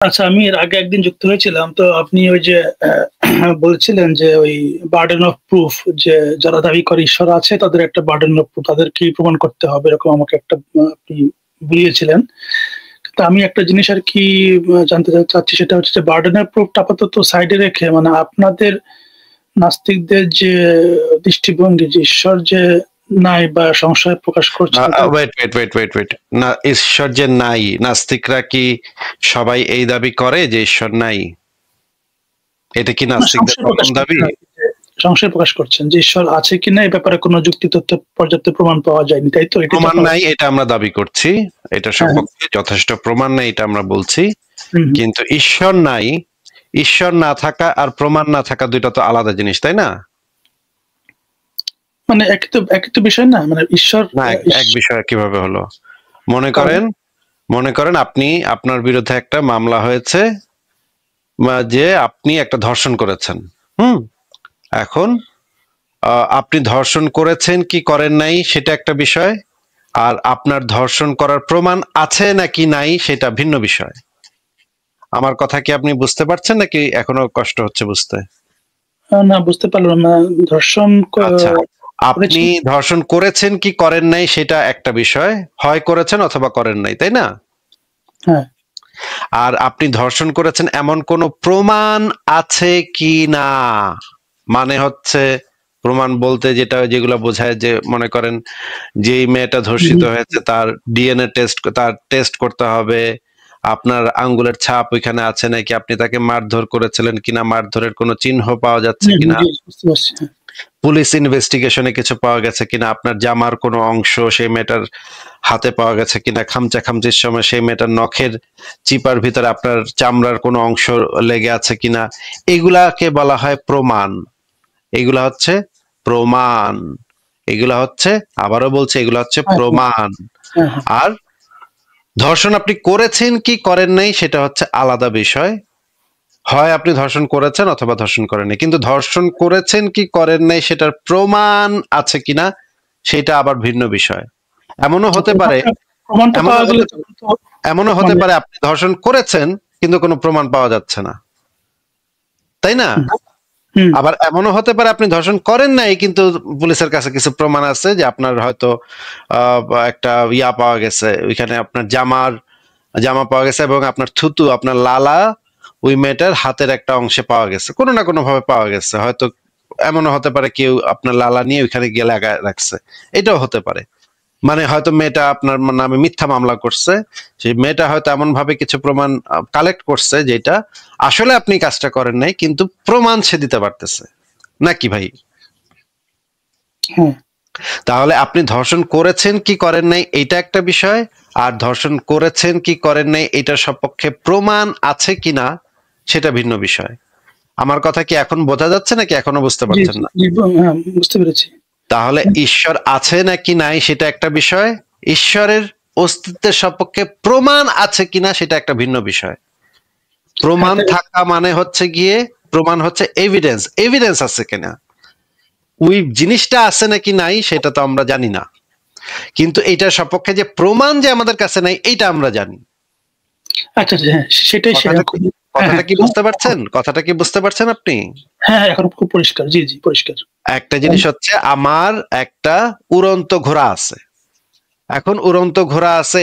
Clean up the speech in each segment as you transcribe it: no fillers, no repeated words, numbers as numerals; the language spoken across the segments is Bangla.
আচ্ছা, আমি এর আগে একদিন যুক্ত হয়েছিলাম। তো আপনি ওই যে বলছিলেন যে ওই বার্ডেন অফ প্রুফ, যে যারা দাবি করে ঈশ্বর আছে তাদের একটা বার্ডেন অফ প্রুফ, তাদেরকেই প্রমাণ করতে হবে, এরকম আমাকে একটা আপনি বুঝিয়েছিলেন। তো আমি একটা জিনিস আরকি জানতে চাচ্ছি, সেটা হচ্ছে যে বার্ডেন অফ প্রুফটা আপাতত সাইডে রেখে, মানে আপনাদের নাস্তিকদের যে দৃষ্টিভঙ্গি যে ঈশ্বর যে নাই বা সংশয় প্রকাশ করছে, ওয়েট না, ঈশ্বর যে নাই, নাস্তিকরা কি সবাই এই দাবি করে যে ঈশ্বর নাই? এটা কি নাস্তিকদের প্রথম দাবি? সংশয় প্রকাশ করছেন যে ঈশ্বর আছে কিনা এই ব্যাপারে কোনো যুক্তি তথ্য পর্যাপ্ত প্রমাণ পাওয়া যায়নি, তাই তো? প্রমাণ নাই এটা আমরা দাবি করছি, এটা সপক্ষে যথেষ্ট প্রমাণ নাই এটা আমরা বলছি, কিন্তু ঈশ্বর নাই, ঈশ্বর না থাকা আর প্রমাণ না থাকা দুইটা তো আলাদা জিনিস, তাই না? মানে একই তো বিষয় না, মানে ঈশ্বর না, এক বিষয় কিভাবে হলো? মনে করেন আপনি, আপনার বিরুদ্ধে একটা মামলা হয়েছে যে আপনি একটা ধর্ষণ করেছেন। এখন আপনি ধর্ষণ করেছেন কি করেন নাই সেটা একটা বিষয়, আর আপনার ধর্ষণ করার প্রমাণ আছে নাকি নাই সেটা ভিন্ন বিষয়। আমার কথা কি আপনি বুঝতে পারছেন নাকি এখনো কষ্ট হচ্ছে বুঝতে? না, বুঝতে পারলাম না। ধর্ষণ আচ্ছা, আপনি ধর্ষণ করেছেন কি করেন নাই সেটা একটা বিষয়, হয় করেছেন অথবা করেন নাই, তাই না? হ্যাঁ। আর আপনি ধর্ষণ করেছেন এমন কোনো প্রমাণ আছে কি না, মানে হচ্ছে প্রমাণ বলতে যেগুলো বোঝায় যে মনে করেন যেই মেয়েটা ধর্ষিত হয়েছে তার ডিএনএ টেস্ট করতে হবে, আপনার আঙ্গুলের ছাপ ওইখানে আছে নাকি, আপনি তাকে মারধর করেছিলেন কিনা, মারধরের কোনো চিহ্ন পাওয়া যাচ্ছে কিনা, পুলিশ ইনভেস্টিগেশনে কিছু পাওয়া গেছে কিনা, আপনার জামার কোনো অংশ সেই মেয়েটার হাতে পাওয়া গেছে কিনা, খামচির সময় সেই মেয়েটার নখের চিপার ভিতরে আপনার চামড়ার কোনো অংশ লেগে আছে কিনা, এগুলাকে বলা হয় প্রমাণ। এগুলা হচ্ছে প্রমাণ, এগুলা হচ্ছে, আবারও বলছে, এগুলা হচ্ছে প্রমাণ। আর ধর্ষণ আপনি করেছেন কি করেন নাই সেটা হচ্ছে আলাদা বিষয়, হয় আপনি ধর্ষণ করেছেন অথবা ধর্ষণ করেননি, কিন্তু ধর্ষণ করেছেন কি করেন নাই সেটার প্রমাণ আছে কিনা সেটা আবার ভিন্ন বিষয়। এমনও হতে পারে আপনি ধর্ষণ করেছেন কিন্তু কোনো প্রমাণ পাওয়া যাচ্ছে না, তাই না? আবার এমনও হতে পারে আপনি ধর্ষণ করেন নাই কিন্তু পুলিশের কাছে কিছু প্রমাণ আছে, যে আপনার হয়তো একটা ইয়া পাওয়া গেছে, ওইখানে আপনার জামা পাওয়া গেছে এবং আপনার থুতু, আপনার লালা ওই মেয়েটার হাতের একটা অংশে পাওয়া গেছে, কোনো না কোনো ভাবে পাওয়া গেছে, হয়তো এমনও হতে পারে কেউ আপনার লালা নিয়ে ওইখানে গিয়ে লাগায় রাখছে, এটাও হতে পারে। মানে হয়তো মেয়েটা আপনার নামে মিথ্যা মামলা করছে, সেই মেয়েটা হয়তো এমন ভাবে কিছু প্রমাণ কালেক্ট করছে যেটা আসলে আপনি কাজটা করেন নাই কিন্তু প্রমাণ সে দিতে পারতেছে, নাকি ভাই? তাহলে আপনি ধর্ষণ করেছেন কি করেন নাই এটা একটা বিষয়, আর ধর্ষণ করেছেন কি করেন নাই এটার সপক্ষে প্রমাণ আছে কিনা সেটা ভিন্ন বিষয়। আমার কথা কি এখন বোঝা যাচ্ছে নাকি এখনো বুঝতে পারছেন না? বুঝতে পেরেছি। তাহলে ঈশ্বর আছে নাকি নাই সেটা একটা বিষয়, ঈশ্বরের অস্তিত্বের সপক্ষে প্রমাণ আছে কিনা সেটা একটা ভিন্ন বিষয়। প্রমাণ থাকা মানে হচ্ছে গিয়ে, প্রমাণ হচ্ছে এভিডেন্স আছে কিনা, ওই জিনিসটা আছে নাকি নাই সেটা তো আমরা জানি না, কিন্তু এটার সপক্ষে যে প্রমাণ যে আমাদের কাছে নাই এইটা আমরা জানি। আচ্ছা, সেটাই। কথাটা কি বুঝতে পারছেন? কথাটা কি বুঝতে পারছেন আপনি? হ্যাঁ, এখন খুব পরিষ্কার। জি, পরিষ্কার। একটা জিনিস হচ্ছে, আমার একটা উড়ন্ত ঘোড়া আছে, এখন উড়ন্ত ঘোড়া আছে,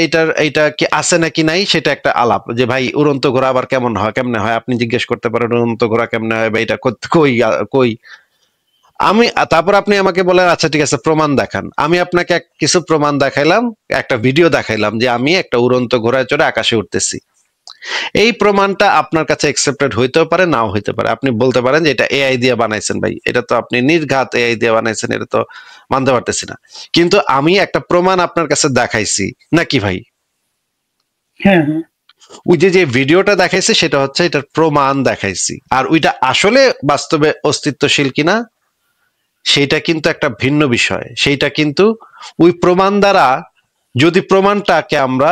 এইটা কি আছে নাকি নাই সেটা একটা আলাপ, যে ভাই উড়ন্ত ঘোড়া আবার কেমনে হয়, আপনি জিজ্ঞেস করতে পারেন উড়ন্ত ঘোড়া কেমনে হয় বা এটা কই তারপর আপনি আমাকে বলেন আচ্ছা ঠিক আছে প্রমাণ দেখান, আমি আপনাকে কিছু প্রমাণ দেখাইলাম, একটা ভিডিও দেখাইলাম যে আমি একটা উড়ন্ত ঘোড়ায় চড়ে আকাশে উঠতেছি, এই প্রমাণটা আপনার কাছে অ্যাকসেপ্টেড হইতেও পারে নাও হইতে পারে, আপনি বলতে পারেন যে এটা এআই দিয়ে বানাইছেন, ভাই এটা তো আপনি নির্ঘাত এআই দিয়ে বানাইছেন, এটা তো মানতে পারতেছি না, কিন্তু আমি একটা প্রমাণ আপনার কাছে দেখাইছি নাকি ভাই? ওই যে ভিডিওটা দেখাইছি সেটা হচ্ছে এটার প্রমাণ দেখাইছি, আর ওইটা আসলে বাস্তবে অস্তিত্বশীল কিনা সেইটা কিন্তু একটা ভিন্ন বিষয়, সেইটা কিন্তু ওই প্রমাণ দ্বারা, যদি প্রমাণটাকে আমরা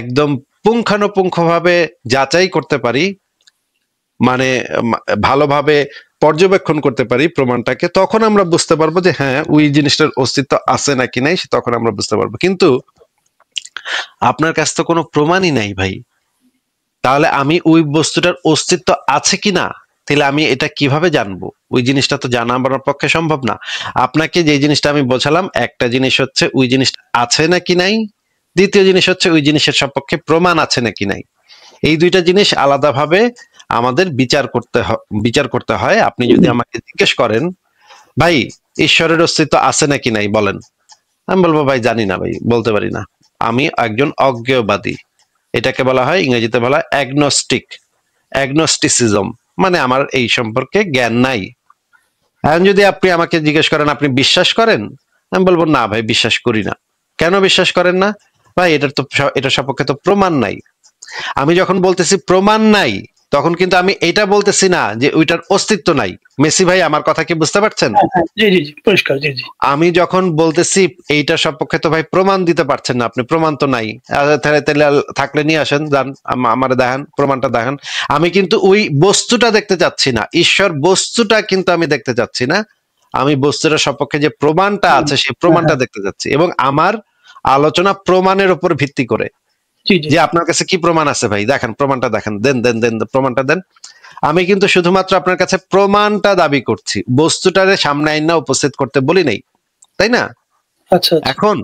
একদম পুঙ্খানুপুঙ্খভাবে যাচাই করতে পারি, মানে ভালোভাবে পর্যবেক্ষণ করতে পারি প্রমাণটাকে, তখন আমরা বুঝতে পারবো যে হ্যাঁ ওই জিনিসটার অস্তিত্ব আছে নাকি নাই, তখন আমরা বুঝতে পারবো। কিন্তু আপনার কাছে তো কোনো প্রমাণই নাই ভাই, তাহলে আমি ওই বস্তুটার অস্তিত্ব আছে কিনা, তাহলে আমি এটা কিভাবে জানবো? ওই জিনিসটা তো জানা আমার পক্ষে সম্ভব না। আপনাকে যে জিনিসটা আমি বোঝালাম, একটা জিনিস হচ্ছে ওই জিনিসটা আছে নাকি নাই, দ্বিতীয় জিনিস হচ্ছে ওই জিনিসের সপক্ষে প্রমাণ আছে নাকি নাই। এই দুইটা জিনিস আলাদাভাবে আমাদের বিচার করতে হয়। আপনি যদি আমাকে জিজ্ঞেস করেন, ভাই ঈশ্বরের অস্তিত্ব আছে নাকি নাই বলেন, আমি বলবো ভাই জানি না, ভাই বলতে পারি না, আমি একজন অজ্ঞেয়বাদী। এটাকে বলা হয়, ইংরেজিতে বলা হয় অ্যাগনোস্টিসিজম, মানে আমার এই সম্পর্কে জ্ঞান নাই। এখন যদি আপনি আমাকে জিজ্ঞেস করেন আপনি বিশ্বাস করেন, আমি বলবো না ভাই বিশ্বাস করি না। কেন বিশ্বাস করেন না? ভাই এটার সপক্ষে তো প্রমাণ নাই। আমি যখন বলতেছি প্রমাণ নাই, তখন কিন্তু আমি এটা বলতেছি না যে ওইটার অস্তিত্ব নাই। মেসি ভাই আমার কথা কি বুঝতে পারছেন? জি জি জি, পরিষ্কার। জি জি, আমি যখন বলতেছি এইটার সপক্ষে তো ভাই প্রমাণ দিতে পারছেন না আপনি, প্রমাণ তো নাই, তাহলে থাকলে নিয়ে আসেন, যান আমারে দেখান, প্রমাণটা দেখান। আমি কিন্তু ওই বস্তুটা দেখতে চাচ্ছি না, ঈশ্বর বস্তুটা কিন্তু আমি দেখতে চাচ্ছি না, আমি বস্তুটার সপক্ষে যে প্রমাণটা আছে সেই প্রমাণটা দেখতে চাচ্ছি। এবং আমার আলোচনা প্রমাণের উপর ভিত্তি করে, জি জি, যে আপনার কাছে কি প্রমাণ আছে ভাই, দেখান, প্রমাণটা দেখান, দেন দেন দেন প্রমাণটা দেন। আমি কিন্তু শুধুমাত্র আপনার কাছে প্রমাণটা দাবি করছি, বস্তুটারে সামনে আইনা উপস্থিত করতে বলি নাই, তাই না? আচ্ছা আচ্ছা, এখন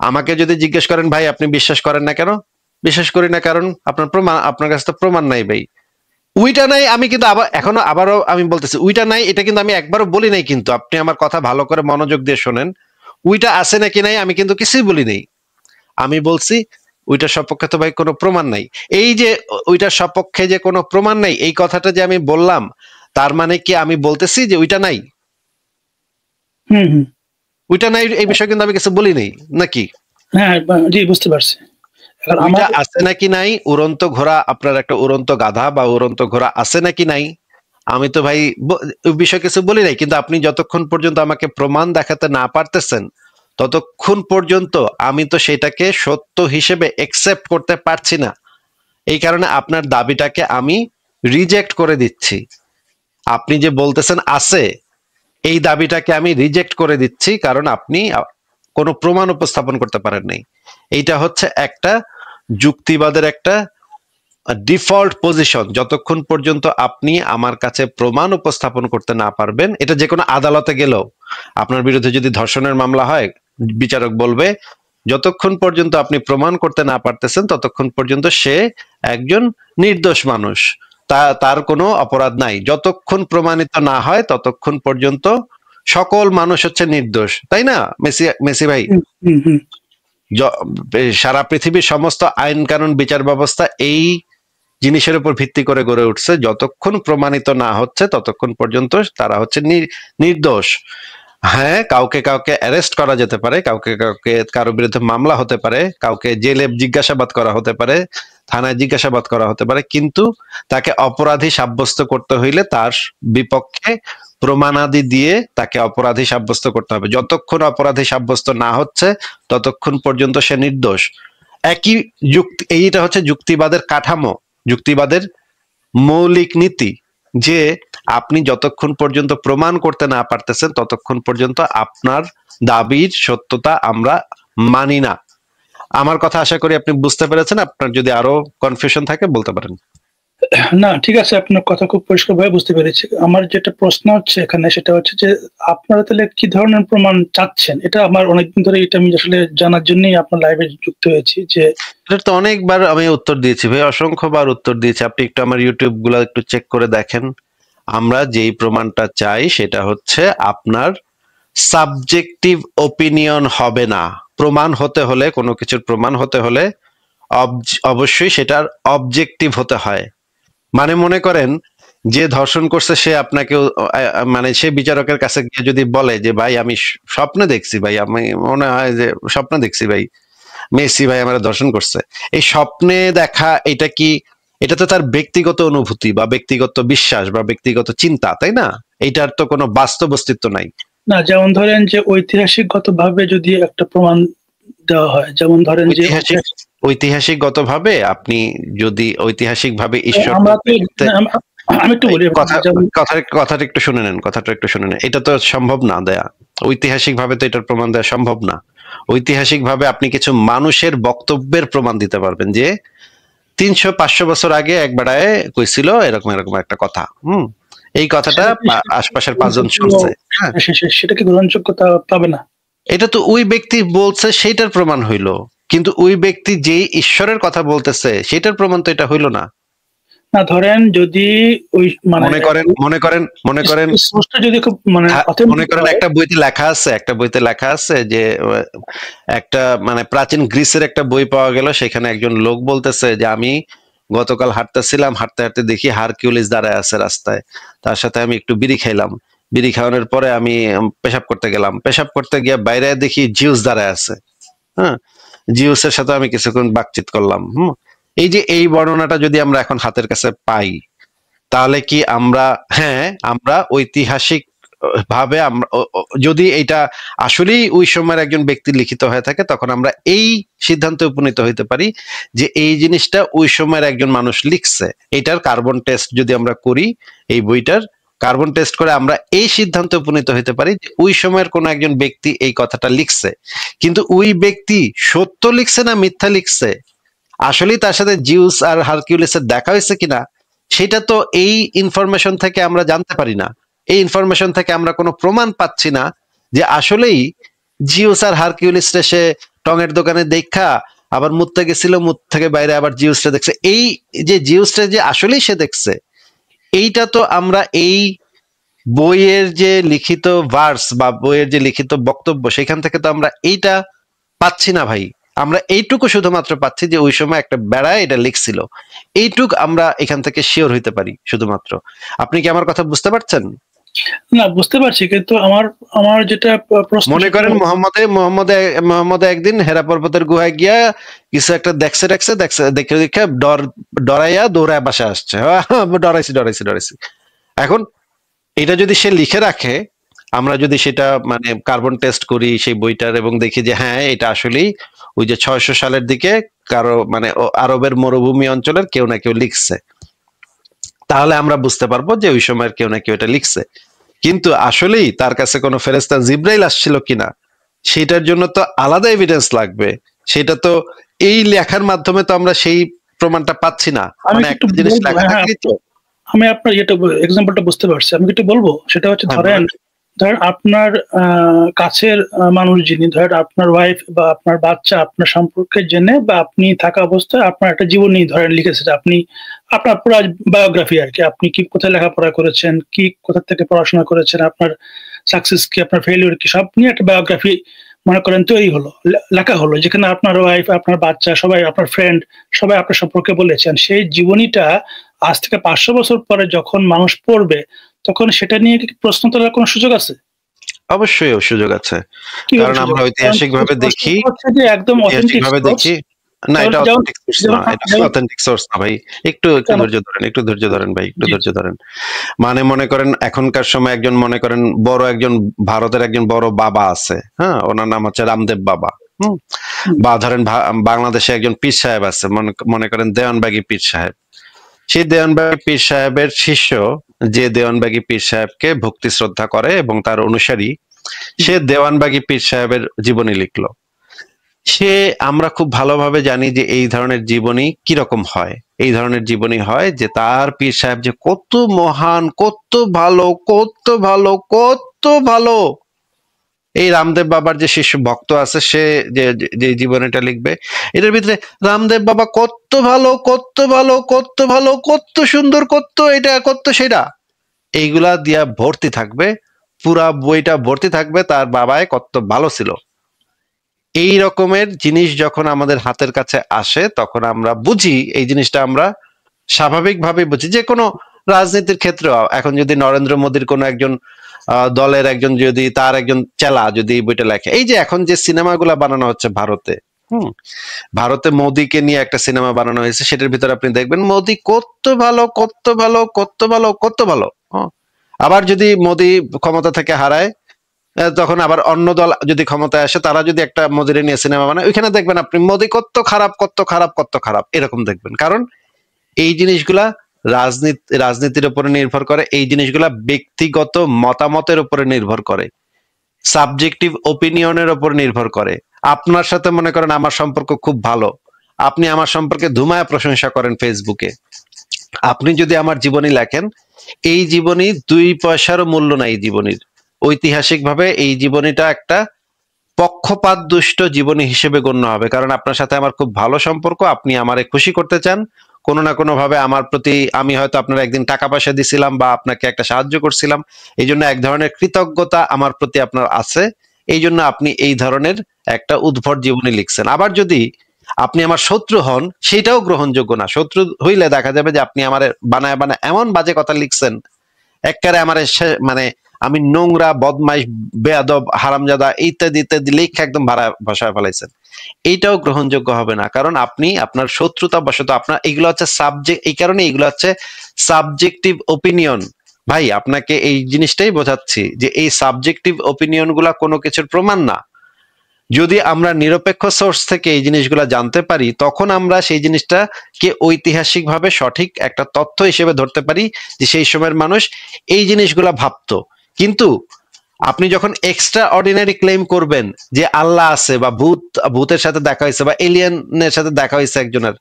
আমাকে যদি জিজ্ঞেস করেন ভাই আপনি বিশ্বাস করেন না কেন, বিশ্বাস করি না কারণ আপনার কাছে তো প্রমাণ নাই ভাই। উইটা নাই, আমি কিন্তু আবারও আমি বলতেছি উইটা নাই, এটা কিন্তু আমি একবারও বলি নাই, কিন্তু আপনি আমার কথা ভালো করে মনোযোগ দিয়ে শোনেন। উইটা আছে নাকি নাই আমি কিন্তু কিছুই বলি নাই। আমি বলছি ওইটার সপক্ষে তো ভাই কোনো প্রমাণ নাই। এই যে ওইটার সপক্ষে যে কোনো প্রমাণ নাই, এই কথাটা যে আমি বললাম, তার মানে কি আমি বলতেছি যে ওইটা নাই? হুম হুম, ওইটা নাই এই বিষয়ে কিন্তু আমি কিছু বলি নাই নাকি? হ্যাঁ জি, বুঝতে পারছি। এখন ওইটা আমার আছে নাকি নাই, উড়ন্ত ঘোড়া, আপনার একটা উড়ন্ত গাধা বা উড়ন্ত ঘোড়া আছে নাকি নাই, আমি তো ভাই ওই বিষয়ে কিছু বলি নাই। কিন্তু আপনি যতক্ষণ পর্যন্ত আমাকে প্রমাণ দেখাতে না পারতেছেন, ততক্ষণ পর্যন্ত আমি তো সেটাকে সত্য হিসেবে একসেপ্ট করতে পারছি না। এই কারণে আপনার দাবিটাকে আমি রিজেক্ট করে দিচ্ছি। আপনি যে বলতেছেন আছে, এই দাবিটাকে আমি রিজেক্ট করে দিচ্ছি, কারণ আপনি কোনো প্রমাণ উপস্থাপন করতে পারেন নাই। এইটা হচ্ছে একটা যুক্তিবাদের একটা ডিফল্ট পজিশন। যতক্ষণ পর্যন্ত আপনি আমার কাছে প্রমাণ উপস্থাপন করতে না পারবেন, এটা যে কোনো আদালতে গেলেও, আপনার বিরুদ্ধে যদি ধর্ষণের মামলা হয়, বিচারক বলবে যতক্ষণ পর্যন্ত আপনি প্রমাণ করতে না পারতেছেন ততক্ষণ পর্যন্ত সে একজন নির্দোষ মানুষ, তার কোনো অপরাধ নাই। যতক্ষণ প্রমাণিত না হয় ততক্ষণ পর্যন্ত সকল মানুষ হচ্ছে নির্দোষ, তাই না মেসি ভাই? হুম হুম হুম, সারা পৃথিবীর সমস্ত আইন কানুন বিচার ব্যবস্থা এই জিনিসের উপর ভিত্তি করে গড়ে উঠছে, যতক্ষণ প্রমাণিত না হচ্ছে ততক্ষণ পর্যন্ত তারা হচ্ছে নির্দোষ। হ্যাঁ, কাউকে কাউকে অ্যারেস্ট করা যেতে পারে, কাউকে কাউকে কারো বিরুদ্ধে মামলা হতে পারে, কাউকে জেলে জিজ্ঞাসাবাদ করা হতে পারে, থানায় জিজ্ঞাসাবাদ করা হতে পারে, কিন্তু তাকে অপরাধী সাব্যস্ত করতে হইলে তার বিপক্ষে প্রমাণাদি দিয়ে তাকে অপরাধী সাব্যস্ত করতে হবে। যতক্ষণ অপরাধী সাব্যস্ত না হচ্ছে ততক্ষণ পর্যন্ত সে নির্দোষ। একই যুক্তি, এইটা হচ্ছে যুক্তিবাদের কাঠামো, যুক্তিবাদের মৌলিক নীতি, যে আপনি যতক্ষণ পর্যন্ত প্রমাণ করতে না পারতেছেন ততক্ষণ পর্যন্ত আপনার দাবির সত্যতা আমরা মানি না। আমার কথা আশা করি আপনি বুঝতে পেরেছেন। আপনার যদি আরো কনফিউশন থাকে বলতে পারেন। না ঠিক আছে, আপনার কথা খুব পরিষ্কারভাবে বুঝতে পেরেছি। আমার যেটা প্রশ্ন হচ্ছে এখানে সেটা হচ্ছে যে আপনারা তাহলে কি ধরনের প্রমাণ চাচ্ছেন? এটা আমার অনেকদিন ধরে এটা আমি আসলে জানার জন্যই আপনার লাইভে যুক্ত হয়েছি। যে এটা তো অনেকবার আমি উত্তর দিয়েছি ভাই, অসংখ্যবার উত্তর দিয়েছি। আপনি একটু আমার ইউটিউব গুলো একটু চেক করে দেখেন। আমরা যেই প্রমাণটা চাই সেটা হচ্ছে আপনার সাবজেক্টিভ ওপিনিয়ন হবে না। প্রমাণ হতে হলে, কোনো কিছুর প্রমাণ হতে হলে অবশ্যই সেটার অবজেক্টিভ হতে হয়। মানে মনে করেন যে ধর্ষণ করছে সে আপনাকে মানে সে বিচারকের কাছে গিয়ে যদি বলে যে ভাই আমি স্বপ্নে দেখছি, ভাই আমি মনে হয় যে স্বপ্নে দেখছি ভাই মেসি ভাই আমার ধর্ষণ করছে, এই স্বপ্নে দেখা এটা কি, এটা তো তার ব্যক্তিগত অনুভূতি বা ব্যক্তিগত বিশ্বাস বা ব্যক্তিগত চিন্তা, তাই না? এইটার তো কোনো বাস্তব অস্তিত্ব নাই। না, যেমন ধরেন যে ঐতিহাসিকগতভাবে যদি একটা প্রমাণ দেওয়া হয়, যেমন ধরেন যে ঐতিহাসিকগতভাবে আপনি যদি ঐতিহাসিকভাবে ঈশ্বর, আমরা তো আমি একটু বলি, কথাটা একটু শুনে নেন, কথাটা একটু শুনে নেন। এটা তো সম্ভব না দেয়া, ঐতিহাসিকভাবে তো এটার প্রমাণ দেওয়া সম্ভব না। ঐতিহাসিকভাবে আপনি কিছু মানুষের বক্তব্যের প্রমাণ দিতে পারবেন যে 300-500 বছর আগে এক বেড়ায় কইছিল এরকম এরকম একটা কথা। এই কথাটা আশপাশের 5 জন শুনছে। হ্যাঁ, সেটা কি গ্রহণযোগ্যতা পাবে না? এটা তো ওই ব্যক্তি বলছে সেইটার প্রমাণ হইলো, কিন্তু ওই ব্যক্তি যে ঈশ্বরের কথা বলতেছে সেটার প্রমাণ তো এটা হইলো না। না ধরেন যদি ওই মানে মনে করেন যদি খুব মানে মনে করেন একটা বইতে লেখা আছে যে একটা মানে প্রাচীন গ্রিসের একটা বই পাওয়া গেল, সেখানে একজন লোক বলতেছে যে আমি গতকাল হাঁটতেছিলাম, হাঁটতে হাঁটতে দেখি হারকিউলিস দাঁড়ায় আছে রাস্তায়, তার সাথে আমি একটু বিড়ি খাইলাম, বিড়ি খাওয়ানোর পরে আমি পেশাব করতে গেলাম, পেশাব করতে গিয়ে বাইরে দেখি জিউস দাঁড়ায় আছে। হ্যাঁ, জিউসের সাথে আমি কিছুক্ষণ বাতচিত করলাম। এই যে এই বর্ণনাটা যদি আমরা এখন হাতের কাছে পাই, তাহলে কি আমরা আমরা ঐতিহাসিক ভাবে আমরা যদি এটা আসলেই ওই সময়ের একজন ব্যক্তি লিখিত হয়ে থাকে, তখন আমরা এই সিদ্ধান্তে উপনীত হইতে পারি যে এই জিনিসটা ওই সময়ের একজন মানুষ লিখছে। এটার কার্বন টেস্ট যদি আমরা করি, এই বইটার কার্বন টেস্ট করে আমরা এই সিদ্ধান্তে উপনীত হইতে পারি যে ওই সময়ের কোন একজন ব্যক্তি এই কথাটা লিখছে। কিন্তু ওই ব্যক্তি সত্য লিখছে না মিথ্যা লিখছে, আসলেই তার সাথে জিউস আর হারকিউলিসের দেখা হয়েছে কিনা, সেটা তো এই ইনফরমেশন থেকে আমরা জানতে পারি না। এই ইনফরমেশন থেকে আমরা কোনো প্রমাণ পাচ্ছি না যে আসলেই জিউস আর হারকিউলিসটা সে টঙের দোকানে দেখা আবার মুততে গেছিল, মুত থেকে বাইরে আবার জিউসটা দেখছে। এই যে জিউসটা যে আসলেই সে দেখছে, এইটা তো আমরা এই বইয়ের যে লিখিত ভার্স বা বইয়ের যে লিখিত বক্তব্য, সেখান থেকে তো আমরা এইটা পাচ্ছি না ভাই। আমরা এইটুকু শুধুমাত্র পাচ্ছি যে ওই সময় একটা বেড়ায় এটা লিখছিল, এইটুক আমরা এখান থেকে শিওর হইতে পারি শুধুমাত্র। আপনি কি আমার কথা বুঝতে পারছেন? না, বুঝতে পারছি, কিন্তু আমার যেটা প্রশ্ন, মনে করেন মোহাম্মদ একদিন হেরা পর্বতের গুহায় গিয়া কিছু একটা দেখছে দেখে ডরাইয়া দৌড়ায় বাসা আসছে, ডরাইছি। এখন এটা যদি সে লিখে রাখে, আমরা যদি সেটা মানে কার্বন টেস্ট করি সেই বইটার এবং দেখি যে হ্যাঁ এটা আসলেই ওই যে 600 সালের দিকে কারো মানে আরবের মরুভূমি অঞ্চলের কেউ না কেউ লিখছে, তাহলে আমরা বুঝতে পারবো যে ওই সময়ের কেউ না কেউ এটা লিখছে। কিন্তু আসলেই তার কাছে কোনো ফেরেশতা জিব্রাইল আসছিল কিনা, সেটার জন্য তো আলাদা এভিডেন্স লাগবে। সেটা তো এই লেখার মাধ্যমে তো আমরা সেই প্রমাণটা পাচ্ছি না। মানে একটা জিনিস লেখা থাকলেই তো। আমি আপনার এক্সাম্পলটা বুঝতে পারছি, আমি একটু বলবো। সেটা হচ্ছে ধরেন আপনার কাছের মানুষ যিনি, ধরেন আপনার ওয়াইফ বা আপনার বাচ্চা আপনার সম্পর্কে জেনে বা আপনি থাকা অবস্থায় আপনার একটা জীবনী ধরেন লিখেছে, আপনি আপনার পুরো বায়োগ্রাফি আর কি, আপনি কি কোথায় লেখাপড়া করেছেন, কি কোথা থেকে পড়াশোনা করেছেন, আপনার সাকসেস কি, আপনার ফেলিওর কি, সব নিয়ে একটা বায়োগ্রাফি মনে করেন তৈরি হলো, লেখা হলো, যেখানে আপনার ওয়াইফ আপনার বাচ্চা সবাই আপনার ফ্রেন্ড সবাই আপনার সম্পর্কে বলেছেন। সেই জীবনীটা আজ থেকে 500 বছর পরে যখন মানুষ পড়বে, তখন সেটা নিয়ে কি প্রশ্ন তোলার কোনো সুযোগ আছে? অবশ্যই সুযোগ আছে, কারণ আমরা ঐতিহাসিকভাবে দেখি, একদম অথেন্টিক দেখি না, এটা অথেন্টিক সোর্স না, এটা অথেন্টিক সোর্স না ভাই। একটু ধৈর্য ধরেন ভাই, একটু ধৈর্য ধরেন। মানে মনে করেন এখনকার সময় একজন মনে করেন একজন ভারতের একজন বড় বাবা আছে, হ্যাঁ, ওনার নাম হচ্ছে রামদেব বাবা। বা ধরেন বাংলাদেশে একজন পীর সাহেব আছে, মনে করেন দেওয়ানবাগী পীর সাহেব। সেই দেওয়ানবাগী পীর সাহেবের শিষ্য যে দেওয়ানবাগী পীর সাহেবকে ভক্তি শ্রদ্ধা করে এবং তার অনুসারী, সে দেওয়ানবাগী পীর সাহেবের জীবনী লিখলো। সে আমরা খুব ভালোভাবে জানি যে এই ধরনের জীবনী কিরকম হয়। এই ধরনের জীবনী হয় যে তার পীর সাহেব যে কত মহান, কত ভালো। এই রামদেব বাবার যে শিষ্য ভক্ত আছে, সে যে জীবনীটা লিখবে, এটার ভিতরে রামদেব বাবা কত ভালো, কত সুন্দর, কত এটা, কত সেটা, এইগুলা দিয়া ভর্তি থাকবে। পুরা বইটা ভর্তি থাকবে তার বাবায় কত ভালো ছিল। এই রকমের জিনিস যখন আমাদের হাতের কাছে আসে, তখন আমরা বুঝি, এই জিনিসটা আমরা স্বাভাবিকভাবে বুঝি। যে কোনো রাজনীতির ক্ষেত্রে এখন যদি নরেন্দ্র মোদীর কোনো একজন দলের একজন যদি তার একজন চেলা যদি এই বইটা লেখে, এই যে এখন যে সিনেমাগুলা বানানো হচ্ছে ভারতে, ভারতে মোদীকে নিয়ে একটা সিনেমা বানানো হয়েছে, সেটার ভিতরে আপনি দেখবেন মোদী কত ভালো। আবার যদি মোদী ক্ষমতা থেকে হারায়, তখন আবার অন্য দল যদি ক্ষমতায় আসে, তারা যদি একটা মোদিরে নিয়ে সিনেমা বানায়, ওইখানে দেখবেন আপনি মোদী কত খারাপ এরকম দেখবেন। কারণ এই জিনিসগুলা রাজনীতির উপরে নির্ভর করে, এই জিনিসগুলা ব্যক্তিগত মতামতের উপরে নির্ভর করে, সাবজেক্টিভ ওপিনিয়নের উপর নির্ভর করে। আপনার সাথে মনে করেন আমার সম্পর্ক খুব ভালো, আপনি আমার সম্পর্কে ধুমায় প্রশংসা করেন ফেসবুকে, আপনি যদি আমার জীবনী লেখেন, এই জীবনী 2 পয়সারও মূল্য নাই। এই জীবনীর ঐতিহাসিকভাবে এই জীবনীটা একটা পক্ষপাত দুষ্ট জীবনী হিসেবে গণ্য হবে, কারণ আপনার সাথে আমার খুব ভালো সম্পর্ক, আপনি আমারে খুশি করতে চান কোনো না কোনো ভাবে আমার প্রতি। আমি হয়তো আপনার একদিন টাকা পয়সা দিছিলাম বা আপনাকে একটা সাহায্য করছিলাম, এই জন্য এক ধরনের কৃতজ্ঞতা আমার প্রতি আপনার আছে, এই জন্য আপনি এই ধরনের একটা উদ্ভট জীবনী লিখছেন। আবার যদি আপনি আমার শত্রু হন, সেটাও গ্রহণযোগ্য না। শত্রু হইলে দেখা যাবে যে আপনি আমার বানায় বানায় এমন বাজে কথা লিখছেন, একবারে আমার মানে আমি নোংরা, বদমাইশ, বেয়াদব, হারামজাদা ইত্যাদি ইত্যাদি লেখা একদম ভাষায় ফেলাইছেন, এইটাও গ্রহণযোগ্য হবে না। কারণ আপনি আপনার শত্রুতা বশত আপনার এগুলো হচ্ছে সাবজেক্ট, এই কারণে এগুলো হচ্ছে সাবজেক্টিভ ওপিনিয়ন। ভাই আপনাকে এই জিনিসটাই বোঝাচ্ছি যে এই সাবজেক্টিভ ওপিনিয়ন গুলা কোনো কিছুর প্রমাণ না। যদি আমরা নিরপেক্ষ সোর্স থেকে এই জিনিসগুলা জানতে পারি, তখন আমরা সেই জিনিসটাকে ঐতিহাসিকভাবে সঠিক একটা তথ্য হিসেবে ধরতে পারি যে সেই সময়ের মানুষ এই জিনিসগুলা ভাবতো। কিন্তু আপনি যখন এক্সট্রা অর্ডিনারি ক্লেম করবেন যে আল্লাহ আছে বা ভূতের সাথে দেখা হয়েছে বা এলিয়েনের সাথে দেখা হয়েছে একজনের,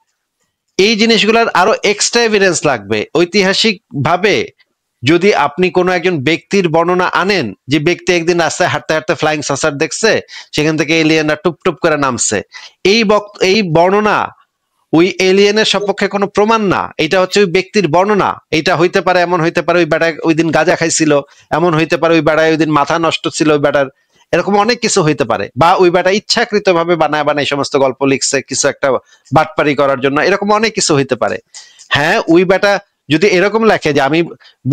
এই জিনিসগুলোর আরো এক্সট্রা এভিডেন্স লাগবে। ঐতিহাসিক ভাবে যদি আপনি কোনো একজন ব্যক্তির বর্ণনা আনেন, যে ব্যক্তি একদিন রাস্তায় হাঁটতে হাঁটতে ফ্লাইং সসার দেখছে, সেখান থেকে এলিয়েনরা টুপ টুপ করে নামছে, এই বর্ণনা ওই এলিয়েনের সপক্ষে কোনো প্রমাণ না, এটা হচ্ছে ওই ব্যক্তির বর্ণনা। এটা হইতে পারে, এমন হইতে পারে ওই বেটায় ওই দিন গাঁজা খাইছিল, এমন হইতে পারে ওই বেটায় ওই দিন মাথা নষ্ট ছিল ওই বেটার, এরকম অনেক কিছু হইতে পারে। বা ওই বেটা ইচ্ছাকৃত ভাবে বানায় বানায় সমস্ত গল্প লিখছে কিছু একটা বাটপারি করার জন্য, এরকম অনেক কিছু হইতে পারে। হ্যাঁ, ওই বেটা যদি এরকম লেখে যে আমি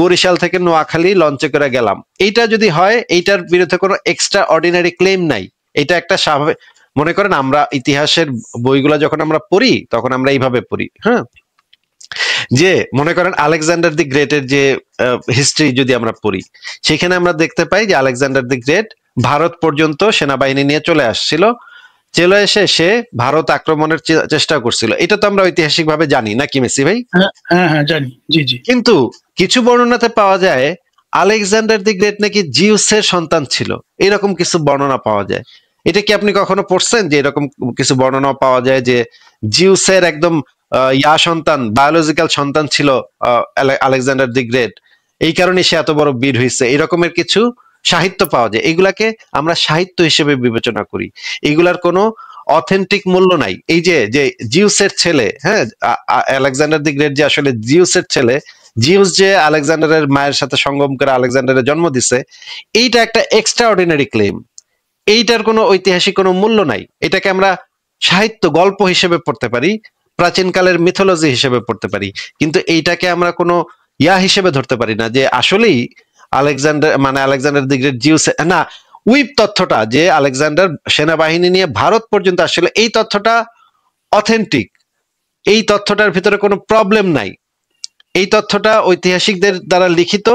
বরিশাল থেকে নোয়াখালী লঞ্চে করে গেলাম, এইটা যদি হয়, এইটার বিরুদ্ধে কোনো এক্সট্রা অর্ডিনারি ক্লেম নাই। এটা একটা স্বাভাবিক, মনে করেন আমরা ইতিহাসের বইগুলা যখন আমরা পড়ি তখন আমরা এইভাবে পড়ি, হ্যাঁ, যে মনে করেন আলেকজান্ডার দি গ্রেটের যে হিস্ট্রি যদি আমরা পড়ি, সেখানে আমরা দেখতে পাই যে আলেকজান্ডার দি গ্রেট ভারত পর্যন্ত সেনাবাহিনী নিয়ে চলে আসছিল, চলে এসে সে ভারত আক্রমণের চেষ্টা করছিল। এটা তো আমরা ঐতিহাসিক ভাবে জানি নাকি মেসি ভাই? হ্যাঁ হ্যাঁ জানি, জি জি। কিন্তু কিছু বর্ণনাতে পাওয়া যায় আলেকজান্ডার দি গ্রেট নাকি জিউসের সন্তান ছিল, এরকম কিছু বর্ণনা পাওয়া যায়। এটা কি আপনি কখনো পড়ছেন যে এরকম কিছু বর্ণনা পাওয়া যায় যে জিউসের একদম সন্তান, বায়োলজিক্যাল সন্তান ছিল আলেকজান্ডার দি গ্রেট, এই কারণে সে এত বড় বীর হয়েছে, এরকমের কিছু সাহিত্য পাওয়া যায়। এগুলাকে আমরা সাহিত্য হিসেবে বিবেচনা করি, এগুলার কোনো অথেন্টিক মূল্য নাই। এই যে যে জিউসের ছেলে, হ্যাঁ, আলেকজান্ডার দি গ্রেট যে আসলে জিউসের ছেলে, জিউস যে আলেকজান্ডারের মায়ের সাথে সঙ্গম করে আলেকজান্ডারের জন্ম দিছে, এইটা একটা এক্সট্রা অর্ডিনারি ক্লেম, এইটার কোনো ঐতিহাসিক কোনো মূল্য নাই। এটাকে আমরা সাহিত্য গল্প হিসেবে পড়তে পারি, প্রাচীনকালের মিথোলজি হিসেবে পড়তে পারি, কিন্তু এইটাকে আমরা কোনো হিসেবে ধরতে পারি না যে আসলেই আলেকজান্ডার দি গ্রেট জিউস না। ওই তথ্যটা যে আলেকজান্ডার সেনাবাহিনী নিয়ে ভারত পর্যন্ত আসলে, এই তথ্যটা অথেন্টিক, এই তথ্যটার ভিতরে কোনো প্রবলেম নাই, এই তথ্যটা ঐতিহাসিকদের দ্বারা লিখিত